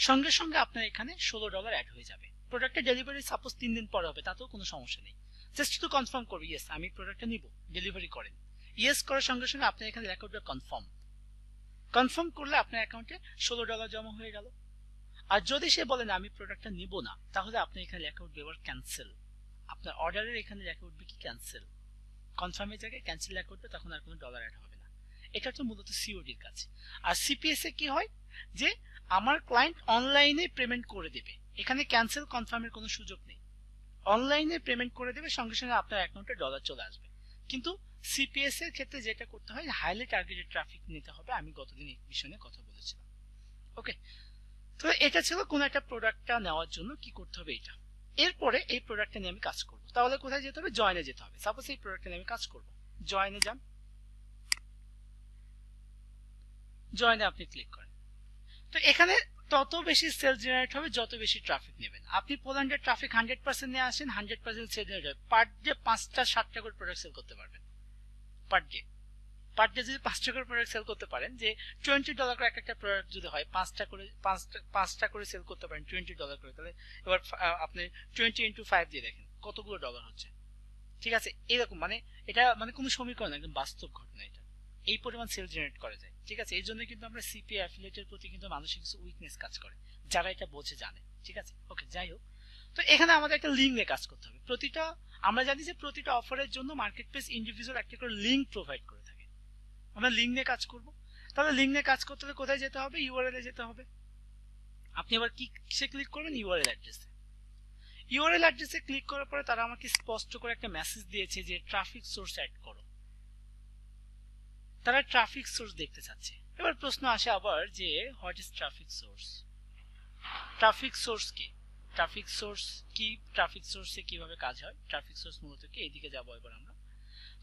সঙ্গে সঙ্গে আপনার এখানে $16 অ্যাড হয়ে যাবে। প্রোডাক্টের ডেলিভারি সাপোজ 3 দিন পরে হবে, তাতেও কোনো সমস্যা নেই। জাস্ট শুধু কনফার্ম করবে ইয়েস আমি প্রোডাক্টটা নিব, ডেলিভারি করেন। ইয়েস করার সঙ্গে সঙ্গে আপনার এখানে লেখা উঠবে কনফার্ম। কনফার্ম করলে আপনার অ্যাকাউন্টে $16 জমা হয়ে গেল। আর যদি সে বলেন আমি প্রোডাক্টটা নিব না, তাহলে আপনার এখানে লেখা উঠবে এবার ক্যান্সেল। আপনার অর্ডারের এখানে লেখা উঠবে কি ক্যান্সেল, কনফার্মের জায়গায় ক্যান্সেল লেখা উঠবে, তখন আর কোনো ডলার অ্যাড হবে না। এটা হচ্ছে মূলত সিওডির কাজ। আর সিপিএস এ কি হয়, যে আমার ক্লায়েন্ট অনলাইনে পেমেন্ট করে দেবে, এখানে ক্যান্সেল কনফার্মের কোনো সুযোগ নেই। অনলাইনে পেমেন্ট করে দেবে, সঙ্গে সঙ্গে আপনার অ্যাকাউন্টে ডলার চলে আসবে। কিন্তু সিপিএস এর ক্ষেত্রে যেটা করতে হয়, হাইলি টার্গেটেড ট্রাফিক নিতে হবে। আমি গতদিন এই বিষয় নিয়ে কথা বলেছিলাম। ওকে, তো এটা ছিল কোন একটা প্রোডাক্টটা নেওয়ার জন্য কি করতে হবে এটা। এরপরে এই প্রোডাক্টটা নিয়ে আমি কাজ করবো, তাহলে কোথায় যেতে হবে, জয়েনে যেতে হবে। সাপোজ এই প্রোডাক্টটা নিয়ে আমি কাজ করবো, জয়েনে যান, জয়েনে আপনি ক্লিক করেন। তো এখানে তত বেশি সেল জেনারেট হবে যত বেশি ট্রাফিক নেবেন। আপনি পোল্যান্ডের ট্রাফিক 100% নিয়ে আসেন, 100% সেল জেনারেট হবে। পার ডে 5টা 7টা করে প্রোডাক্ট সেল করতে পারবেন। পার ডে যদি 5টা করে প্রোডাক্ট সেল করতে পারেন, যে $20 করে একটা প্রোডাক্ট যদি হয়, 5টা করে সেল করতে পারেন $20 করে, তাহলে এবার আপনি 20 × 5 দিয়ে দেখেন কতগুলো ডলার হচ্ছে। ঠিক আছে, এরকম মানে এটা মানে কোনো সমীকরণ, একদম বাস্তব ঘটনা। এটা এই পরিমাণ সেল জেনারেট করা যায়। ঠিক আছে, এই জন্য কিন্তু আমরা সিপি অ্যাফিলিয়েটের প্রতি কিন্তু মানুষের কিছু উইকনেস কাজ করে, যারা এটা বোঝে জানে। ঠিক আছে, ওকে, যাই হোক। তো এখানে আমাদের একটা লিঙ্ক নিয়ে কাজ করতে হবে। প্রতিটা আমরা জানি যে প্রতিটা অফারের জন্য মার্কেট প্লেস ইন্ডিভিজুয়াল একটা করে লিঙ্ক প্রোভাইড করে থাকে। আমরা লিঙ্ক নিয়ে কাজ করব। তাহলে লিঙ্ক নিয়ে কাজ করতে হলে কোথায় যেতে হবে? ইউআরএল এ যেতে হবে। আপনি আবার কিসে ক্লিক করবেন? ইউআরএল অ্যাড্রেসে। ইউআরএল অ্যাড্রেসে ক্লিক করার পরে তারা আমাকে স্পষ্ট করে একটা মেসেজ দিয়েছে যে ট্রাফিক সোর্স অ্যাড করো। তারা ট্রাফিক সোর্স দেখতে চাচ্ছে। এবার প্রশ্ন আসে আবার যে what is traffic source? Traffic source কি? ট্রাফিক সোর্স কি? ট্রাফিক সোর্সে কিভাবে কাজ হয়? ট্রাফিক সোর্স মূলত কি? এইদিকে যাবো এবার আমরা।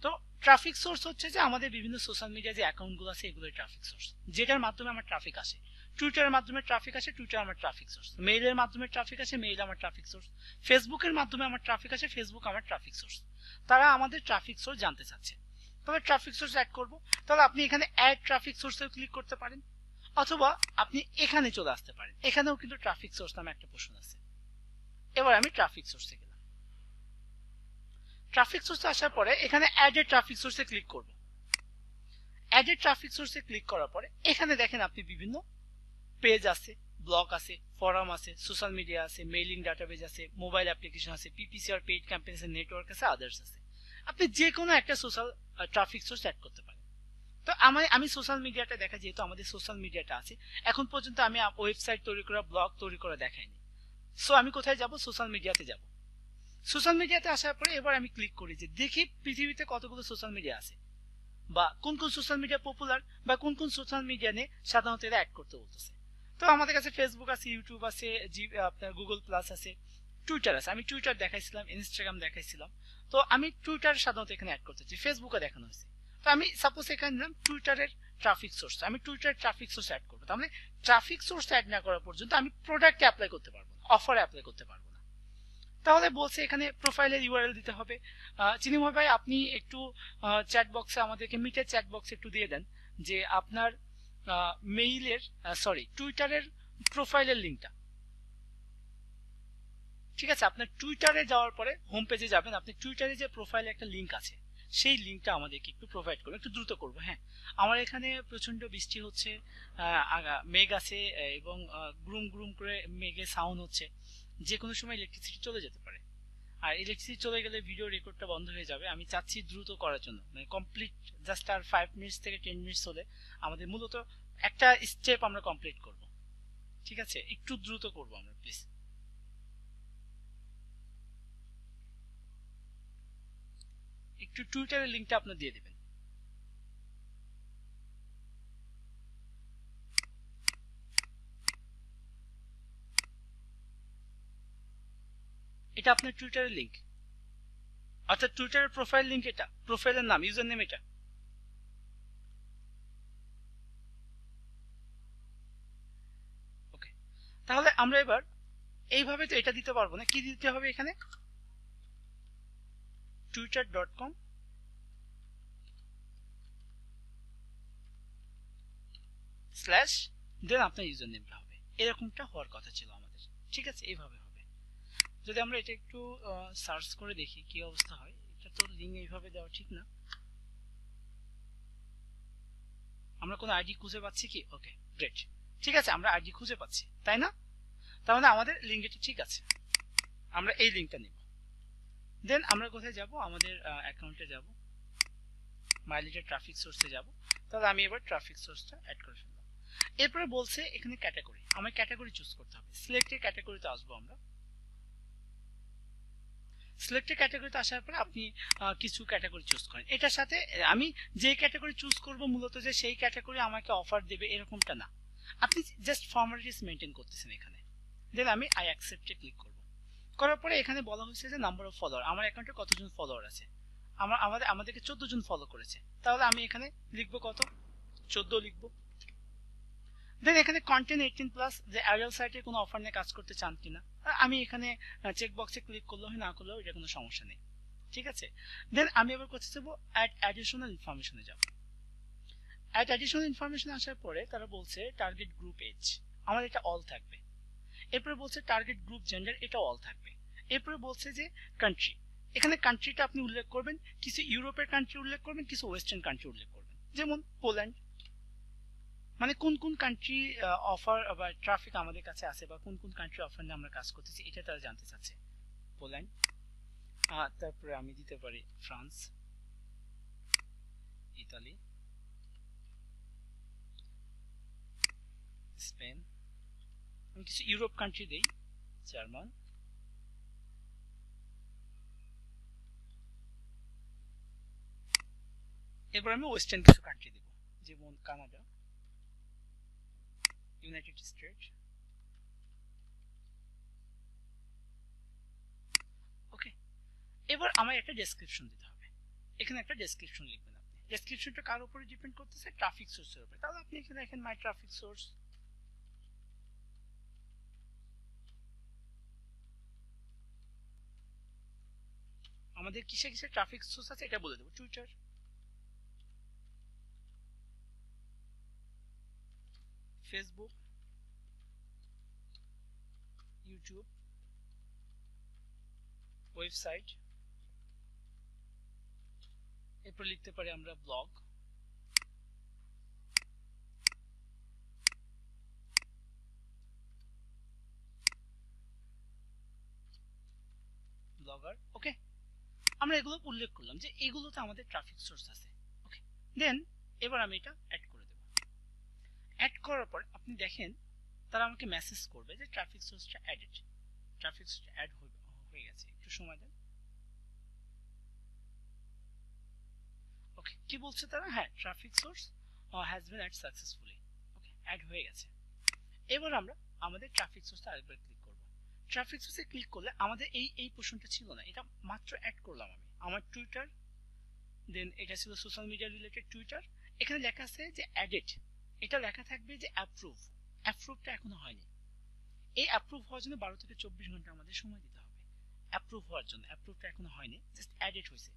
তো ট্রাফিক সোর্স হচ্ছে যে আমাদের বিভিন্ন সোশ্যাল মিডিয়া যে অ্যাকাউন্টগুলো আছে এগুলোই ট্রাফিক সোর্স, যেটার মাধ্যমে আমার ট্রাফিক আসে। টুইটারের মাধ্যমে ট্রাফিক আসে, টুইটার আমার ট্রাফিক সোর্স। মেইলের মাধ্যমে ট্রাফিক আসে, মেইল আমার ট্রাফিক সোর্স। ফেসবুকের মাধ্যমে আমার ট্রাফিক আসে, ফেসবুক আমার ট্রাফিক সোর্স। তারা আমাদের ট্রাফিক সোর্স জানতে চাচ্ছে। তবে ট্রাফিক সোর্স অ্যাড করব, তাহলে আপনি এখানে অ্যাড ট্রাফিক সোর্সে ক্লিক করতে পারেন, অথবা আপনি এখানে চলে আসতে পারেন। এখানেও কিন্তু ট্রাফিক সোর্স নামে একটা প্রশ্ন আছে। এবার আমি ট্রাফিক সোর্সে গেলাম। ট্রাফিক সোর্সে আসার পরে এখানে অ্যাড এ ট্রাফিক সোর্সে ক্লিক করব। অ্যাড এ ট্রাফিক সোর্সে ক্লিক করার পরে এখানে দেখেন আপনি বিভিন্ন পেজ আছে, ব্লগ আছে, ফোরাম আছে, সোশ্যাল মিডিয়া আছে, মেইলিং ডাটাবেজ আছে, মোবাইল অ্যাপ্লিকেশন আছে, পিপিসিআর পেইড ক্যাম্পেইন আছে, নেটওয়ার্ক আছে, আদার্স আছে। আপনি যে কোনো একটা সোশ্যাল ট্রাফিক সোর্স অ্যাড করতে পারেন। তো আমি সোশ্যাল মিডিয়াটা দেখা, যেহেতু আমাদের সোশ্যাল মিডিয়াটা আছে, এখন পর্যন্ত আমি ওয়েবসাইট তৈরি করা, ব্লগ তৈরি করা দেখাইনি। সো আমি কোথায় যাব? সোশ্যাল মিডিয়াতে যাব। সোশ্যাল মিডিয়াতে আসার পরে এবার আমি ক্লিক করি যে দেখি পৃথিবীতে কতগুলো সোশ্যাল মিডিয়া আছে, বা কোন কোন সোশ্যাল মিডিয়া পপুলার, বা কোন কোন সোশ্যাল মিডিয়া নিয়ে সাধারণত এরা অ্যাড করতে বলতেছে। তো আমাদের কাছে ফেসবুক আছে, ইউটিউব আছে, আপনার গুগল প্লাস আছে, টুইটার আছে। আমি টুইটার দেখাইছিলাম, ইনস্টাগ্রাম দেখাইছিলাম। তো আমি টুইটার সাধারণত এখানে অ্যাড করতে চাই, ফেসবুকে দেখানো হয়েছে। তো আমি সাপোজ এখানে নিলাম টুইটারের ট্রাফিক সোর্স, আমি টুইটার ট্রাফিক সোর্স অ্যাড করবো। তার মানে ট্রাফিক সোর্স অ্যাড না করা পর্যন্ত আমি প্রোডাক্টে অ্যাপ্লাই করতে পারবো না, অফারে অ্যাপ্লাই করতে পারবো না। তাহলে বলছে এখানে প্রোফাইলের ইউআরএল দিতে হবে। চিনিময় ভাই, আপনি একটু চ্যাট বক্সে আমাদেরকে, মিটের চ্যাট বক্সে একটু দিয়ে দেন যে আপনার মেইলের, টুইটারের প্রোফাইলের লিঙ্কটা। ঠিক আছে, আপনার টুইটারে যাওয়ার পরে হোম পেজে যাবেন, আপনি টুইটারে যে প্রোফাইলে একটা লিঙ্ক আছে সেই লিঙ্কটা আমাদেরকে একটু প্রোভাইড করবেন। একটু দ্রুত করবো। হ্যাঁ, আমার এখানে প্রচন্ড বৃষ্টি হচ্ছে, মেঘ আছে, এবং গ্রুম গ্রুম করে মেঘে সাউন্ড হচ্ছে। যে কোনো সময় ইলেকট্রিসিটি চলে যেতে পারে, আর ইলেকট্রিসিটি চলে গেলে ভিডিও রেকর্ডটা বন্ধ হয়ে যাবে। আমি চাচ্ছি দ্রুত করার জন্য, মানে কমপ্লিট জাস্ট আর 5 মিনিটস থেকে 10 মিনিটস হলে আমাদের মূলত একটা স্টেপ আমরা কমপ্লিট করব। ঠিক আছে, একটু দ্রুত করব আমরা, প্লিজ। একটু টুইটারের লিঙ্কটা আপনার দিয়ে দিবেন। এটা আপনার টুইটারের লিঙ্ক, অর্থাৎ টুইটারের প্রোফাইল লিঙ্ক। এটা প্রোফাইলের নাম, ইউজার নেম এটা। ওকে, তাহলে আমরা এবার এইভাবে তো এটা দিতে পারবো না, কি দিতে হবে এখানে? twitter.com স্ল্যাশ দেন আপনার ইউজার নেমটা হবে। এরকমটা হওয়ার কথা ছিল আমাদের। ঠিক আছে, এইভাবে হবে। যদি আমরা এটা একটু সার্চ করে দেখি কি অবস্থা হয়। এটা তো লিঙ্ক এইভাবে দেওয়া ঠিক না। আমরা কোনো আইডি খুঁজে পাচ্ছি কি? ওকে, গ্রেট। ঠিক আছে, আমরা আইডি খুঁজে পাচ্ছি, তাই না? তার মানে আমাদের লিঙ্ক এটা ঠিক আছে। আমরা এই লিঙ্কটা নেব। দেন আমরা কোথায় যাব? আমাদের অ্যাকাউন্টে যাব, মাইলিটের ট্রাফিক সোর্সে যাব। তাহলে আমি এবার ট্রাফিক সোর্সটা অ্যাড করে ফেললাম। এরপরে বলছে এখানে ক্যাটাগরি, আমার ক্যাটাগরি চুজ করতে হবে। সিলেক্টেড ক্যাটাগরিতে আসবো আমরা। সিলেক্টেড ক্যাটাগরিতে আসার পরে আপনি কিছু ক্যাটাগরি চুজ করেন। এটার সাথে আমি যে ক্যাটাগরি চুজ করব মূলত যে সেই ক্যাটাগরি আমাকে অফার দেবে এরকমটা না, আপনি জাস্ট ফর্মালিটিস মেইনটেইন করতেছেন এখানে। দেন আমি আই অ্যাকসেপ্টে ক্লিক করব। করার পরে এখানে বলা হয়েছে যে নাম্বার অফ ফলোয়ার, আমার অ্যাকাউন্টে কতজন ফলোয়ার আছে। আমাদেরকে 14 জন ফলো করেছে, তাহলে আমি এখানে লিখবো কত? 14 লিখবো। দেন এখানে কন্টেন্ট 18+, যে অ্যাডাল্ট সাইটে কোনো অফার নিয়ে কাজ করতে চান কিনা, আমি এখানে চেক বক্সে ক্লিক করলেও না করলেও এটা কোনো সমস্যা নেই। ঠিক আছে, দেন আমি এবার কোথায় যাবো? অ্যাড অ্যাডিশনাল ইনফরমেশনে যাব। অ্যাড অ্যাডিশনাল ইনফরমেশন আসার পরে তারা বলছে টার্গেট গ্রুপ এজ, আমার এটা অল থাকবে। এরপরে বলছে টার্গেট গ্রুপ জেন্ডার, এটা অল থাকবে। এরপরে বলছে যে কান্ট্রি, এখানে কান্ট্রিটা আপনি উল্লেখ করবেন, কিছু ইউরোপের কান্ট্রি উল্লেখ করবেন, কিছু ওয়েস্টার্ন কান্ট্রি উল্লেখ করবেন, যেমন পোল্যান্ড। মানে কোন কোন কান্ট্রি অফার বা ট্রাফিক আমাদের কাছে আছে, বা কোন কোন কান্ট্রি অফার নিয়ে আমরা কাজ করতেছি, এটা তারা জানতে চাচ্ছে। পোল্যান্ড, তারপরে আমি দিতে পারি ফ্রান্স, ইতালি, স্পেন, আমি কিছু ইউরোপ কান্ট্রি দেই, জার্মান, এরপর আমি ওয়েস্টার্ন কিছু কান্ট্রি দেব, যেমন কানাডা, ইউনাইটেড স্টেটস। ওকে, এবার আমার একটা ডেসক্রিপশন দিতে হবে। এখানে একটা ডেসক্রিপশন লিখবেন আপনি। ডেসক্রিপশনটা কার উপরে ডিপেন্ড করতেছে? ট্রাফিক সোর্সের উপরে। তাহলে আপনি এখানে দেখেন মাই ট্রাফিক সোর্স। আমাদের কিসে কিসে ট্রাফিক সোর্স আছে এটা বলে দেবো। টুইটার, ফেসবুক, ইউটিউব, ওয়েবসাইট, এরপর লিখতে পারি আমরা ব্লগ, ব্লগার। ওকে, আমরা এগুলো উল্লেখ করলাম যে এগুলোতে আমাদের ট্রাফিক সোর্স আছে। ওকে, দেন এবার আমি এটা অ্যাড করে দেব। অ্যাড করার পর আপনি দেখেন তারা আমাকে মেসেজ করবে যে ট্রাফিক সোর্সটা অ্যাডেড, ট্রাফিক সোর্সটা অ্যাড হয়ে গেছে। একটু সময় দেন। ওকে, কি বলছে তারা? হ্যাঁ, traffic source has been add successfully. Okay, add হয়ে গেছে। এবার আমরা আমাদের ট্রাফিক সোর্সটা আরেকবার ক্লিক করব। ট্রাফিক সোর্সে ক্লিক করলে আমাদের এই পোর্শনটা ছিল না, এটা মাত্র অ্যাড করলাম আমি। আমার টুইটার, দেন এটা ছিল সোশ্যাল মিডিয়া রিলেটেড টুইটার। এখানে লেখা আছে যে অ্যাডেড, এটা লেখা থাকবে যে অ্যাপ্রুভ। অ্যাপ্রুভটা এখনো হয়নি। এই অ্যাপ্রুভ হওয়ার জন্য 12 থেকে 24 ঘন্টা আমাদের সময় দিতে হবে অ্যাপ্রুভ হওয়ার জন্য। অ্যাপ্রুভটা এখনো হয়নি, জাস্ট অ্যাডেড হয়েছে।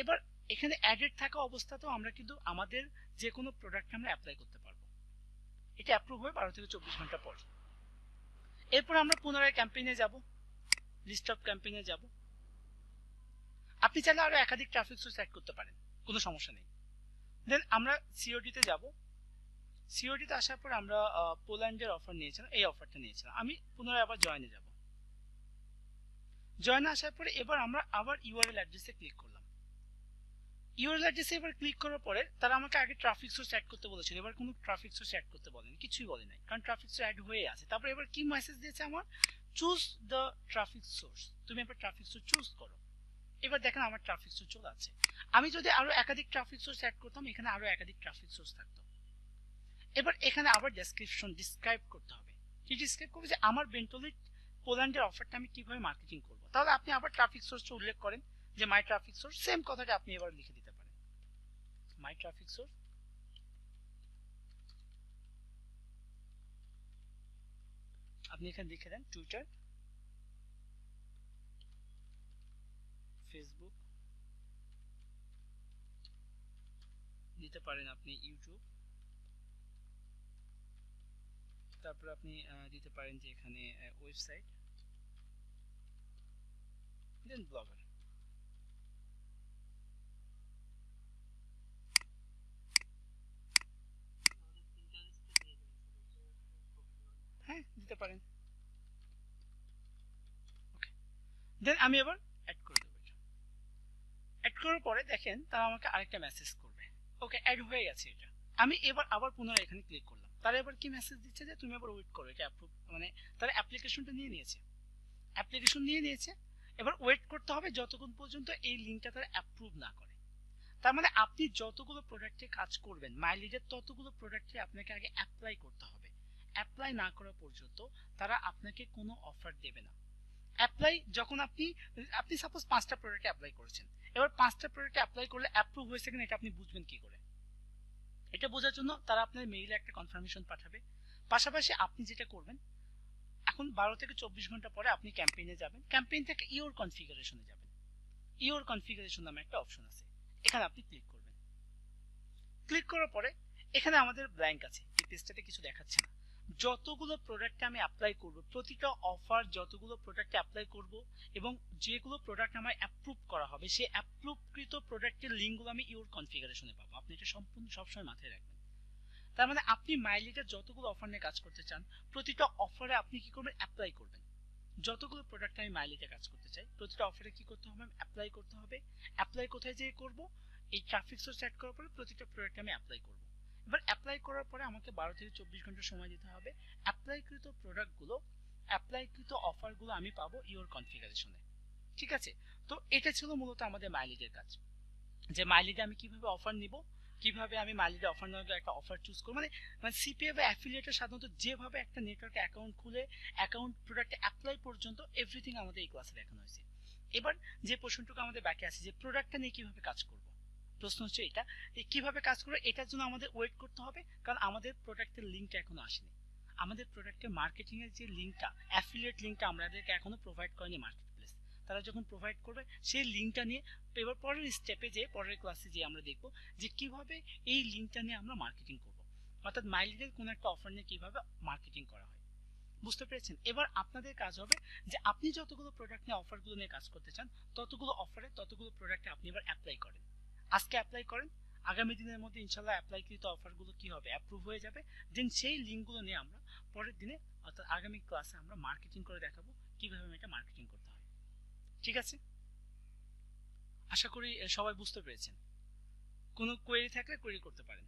এবার এখানে অ্যাডেড থাকা অবস্থাতেও আমরা কিন্তু আমাদের যে কোনো প্রোডাক্ট আমরা অ্যাপ্লাই করতে পারবো। এটা অ্যাপ্রুভ হয়ে 12 থেকে 24 ঘন্টা পর। এরপর আমরা পুনরায় ক্যাম্পেইনে যাব, লিস্ট অফ ক্যাম্পেইনে যাব। আপনি চাইলে আরো একাধিক ট্রাফিক সোর্স অ্যাড করতে পারেন, কোনো সমস্যা নেই। দেন আমরা সিওডিতে যাব। সিওডিতে আসার পর আমরা পোল্যান্ডের অফার নিয়েছিলাম, এই অফারটা নিয়েছিলাম। আমি পুনরায় আবার জয়েনে যাব। জয়েনে আসার পরে এবার আমরা আবার ইউআরএল অ্যাড্রেসে ক্লিক করলাম। ইউআরএল অ্যাড্রেসে এবার ক্লিক করার পরে তারা আমাকে আগে ট্রাফিক সোর্স অ্যাড করতে বলেছিল, এবার কোনো ট্রাফিক সোর্স অ্যাড করতে বলেনি, কিছুই বলে নাই, কারণ ট্রাফিক সোর্স অ্যাড হয়ে আছে। তারপর এবার কি মেসেজ দিয়েছে আমার? চুজ দ্য ট্রাফিক সোর্স, তুমি এবার ট্রাফিক সোর্স চুজ করো। এবার দেখেন আমার ট্রাফিক সোর্স চলে আছে। আমি যদি আরো একাধিক ট্রাফিক সোর্স অ্যাড করতাম, এখানে আরো একাধিক ট্রাফিক সোর্স থাকতো। এবার এখানে আবার ডিসক্রাইব করতে হবে। কি ডিসক্রাইব করবে? যে আমার বেন্টলি পোল্যান্ডের অফারটা আমি কিভাবে মার্কেটিং করব। তাহলে আপনি আবার ট্রাফিক সোর্সটা উল্লেখ করেন যে মাই ট্রাফিক সোর্স, সেম কথাটা আপনি এবার লিখে দিতে পারেন, মাই ট্রাফিক সোর্স। আপনি এখানে লিখে দেন টুইটার, ফেসবুক, দিতে পারেন আপনি ইউটিউব, তারপর আপনি দিতে পারেন যে এখানে ওয়েবসাইট, দেন ব্লগার। হ্যাঁ, দিতে পারেন। ওকে, দেন আমি এবার অ্যাড করে দেবো। অ্যাড করার পরে দেখেন তারা আমাকে আরেকটা মেসেজ করবে। ওকে, অ্যাড হয়ে গেছে এটা। আমি এবার আবার পুনরায় এখানে ক্লিক করলাম। তারা এবার কি মেসেজ দিচ্ছে? যে তুমি এবার ওয়েট করো, এটা অ্যাপ্রুভ, মানে তারা অ্যাপ্লিকেশনটা নিয়ে নিয়েছে, অ্যাপ্লিকেশন নিয়ে নিয়েছে। এবার ওয়েট করতে হবে যতক্ষণ পর্যন্ত এই লিঙ্কটা তারা অ্যাপ্রুভ না করে। তার মানে আপনি যতগুলো প্রোডাক্টে কাজ করবেন মাইলিডের, ততগুলো প্রোডাক্টে আপনাকে আগে অ্যাপ্লাই করতে হবে। অ্যাপ্লাই না করা পর্যন্ত তারা আপনাকে কোনো অফার দেবে না। অ্যাপ্লাই যখন আপনি সাপোজ 5টা প্রোডাক্টে অ্যাপ্লাই করেছেন, এবার 5টা প্রোডাক্টে অ্যাপ্লাই করলে অ্যাপ্রুভ হয়েছে কিনা এটা আপনি বুঝবেন কি করে? এটা বোঝার জন্য তারা আপনার মেইলে একটা কনফার্মেশন পাঠাবে। পাশাপাশি আপনি যেটা করবেন, এখন 12 থেকে 24 ঘন্টা পরে আপনি ক্যাম্পেইনে যাবেন। ক্যাম্পেইন থেকে ইওর কনফিগারেশনে যাবেন। ইওর কনফিগারেশন নামে একটা অপশন আছে, এখানে আপনি ক্লিক করবেন। ক্লিক করার পরে এখানে আমাদের ব্ল্যাঙ্ক আছে, এই পেজটাতে কিছু দেখাচ্ছে না। যতগুলো প্রোডাক্টে আমি অ্যাপ্লাই করব, প্রতিটা অফার যতগুলো প্রোডাক্টে অ্যাপ্লাই করব এবং যেগুলো প্রোডাক্ট আমার অ্যাপ্রুভ করা হবে, সেই অ্যাপ্রুভকৃত প্রোডাক্টের লিঙ্কগুলো আমি ইওর কনফিগারেশনে পাবো। আপনি এটা সম্পূর্ণ সবসময় মাথায় রাখবেন। তার মানে আপনি মাইলিটার যতগুলো অফার নিয়ে কাজ করতে চান, প্রতিটা অফারে আপনি কি করবেন? অ্যাপ্লাই করবেন। যতগুলো প্রোডাক্ট আমি মাইলিজে কাজ করতে চাই প্রতিটা অফারে কি করতে হবে, অ্যাপ্লাই করতে হবে। অ্যাপ্লাই কোথায় যেয়ে করব, এই ট্রাফিক সোর্স সেট করার পরে প্রতিটা প্রোডাক্ট আমি অ্যাপ্লাই করব। এবার অ্যাপ্লাই করার পরে আমাকে 12 থেকে 24 ঘন্টা সময় দিতে হবে। অ্যাপ্লাইকৃত প্রোডাক্টগুলো, অ্যাপ্লাইকৃত অফারগুলো আমি পাবো ইওর কনফিগারেশনে। ঠিক আছে, তো এটা ছিল মূলত আমাদের মাইলিজের কাজ, যে মাইলিজে আমি কিভাবে অফার নিব, কিভাবে আমি মাইলিজে অফার নেওয়ার একটা অফার চুজ করব। মানে সিপিএ বা অ্যাফিলিয়েটের সাধারণত যেভাবে একটা নেটওয়ার্কে অ্যাকাউন্ট খুলে অ্যাকাউন্ট প্রোডাক্টে অ্যাপ্লাই পর্যন্ত এভরিথিং আমাদের এই ক্লাসে দেখানো হয়েছে। এবার যে প্রশ্নটুকু আমাদের বাকি আছে যে প্রোডাক্টটা নিয়ে কিভাবে কাজ করব, প্রশ্ন হচ্ছে এটা কিভাবে কাজ করবে। এটার জন্য আমাদের ওয়েট করতে হবে, কারণ আমাদের প্রোডাক্টের লিঙ্কটা এখনো আসেনি। আমাদের প্রোডাক্টের মার্কেটিং এর যে লিঙ্কটা, অ্যাফিলিয়েট লিঙ্কটা আমাদেরকে এখনো প্রোভাইড করেনি মার্কেট প্লেস। তারা যখন প্রোভাইড করবে সেই লিঙ্কটা নিয়ে এবার পরের স্টেপে যে পরের ক্লাসে যে আমরা দেখব যে কিভাবে এই লিঙ্কটা নিয়ে আমরা মার্কেটিং করব, অর্থাৎ মাইলিজের কোন একটা অফার নিয়ে কিভাবে মার্কেটিং করা হয়। বুঝতে পেরেছেন? এবার আপনাদের কাজ হবে যে আপনি যতগুলো প্রোডাক্ট নিয়ে অফারগুলো নিয়ে কাজ করতে চান ততগুলো অফারে ততগুলো প্রোডাক্টে আপনি এবার অ্যাপ্লাই করেন। আজকে অ্যাপ্লাই করেন, আগামী দিনের মধ্যে ইনশাল্লাহ অ্যাপ্লাইকৃত অফারগুলো কি হবে, অ্যাপ্রুভ হয়ে যাবে। দেন সেই লিঙ্কগুলো নিয়ে আমরা পরের দিনে অর্থাৎ আগামী ক্লাসে আমরা মার্কেটিং করে দেখাবো কিভাবে এটা মার্কেটিং করতে হয়। ঠিক আছে, আশা করি সবাই বুঝতে পেরেছেন। কোনো কোয়েরি থাকলে কোয়েরি করতে পারেন।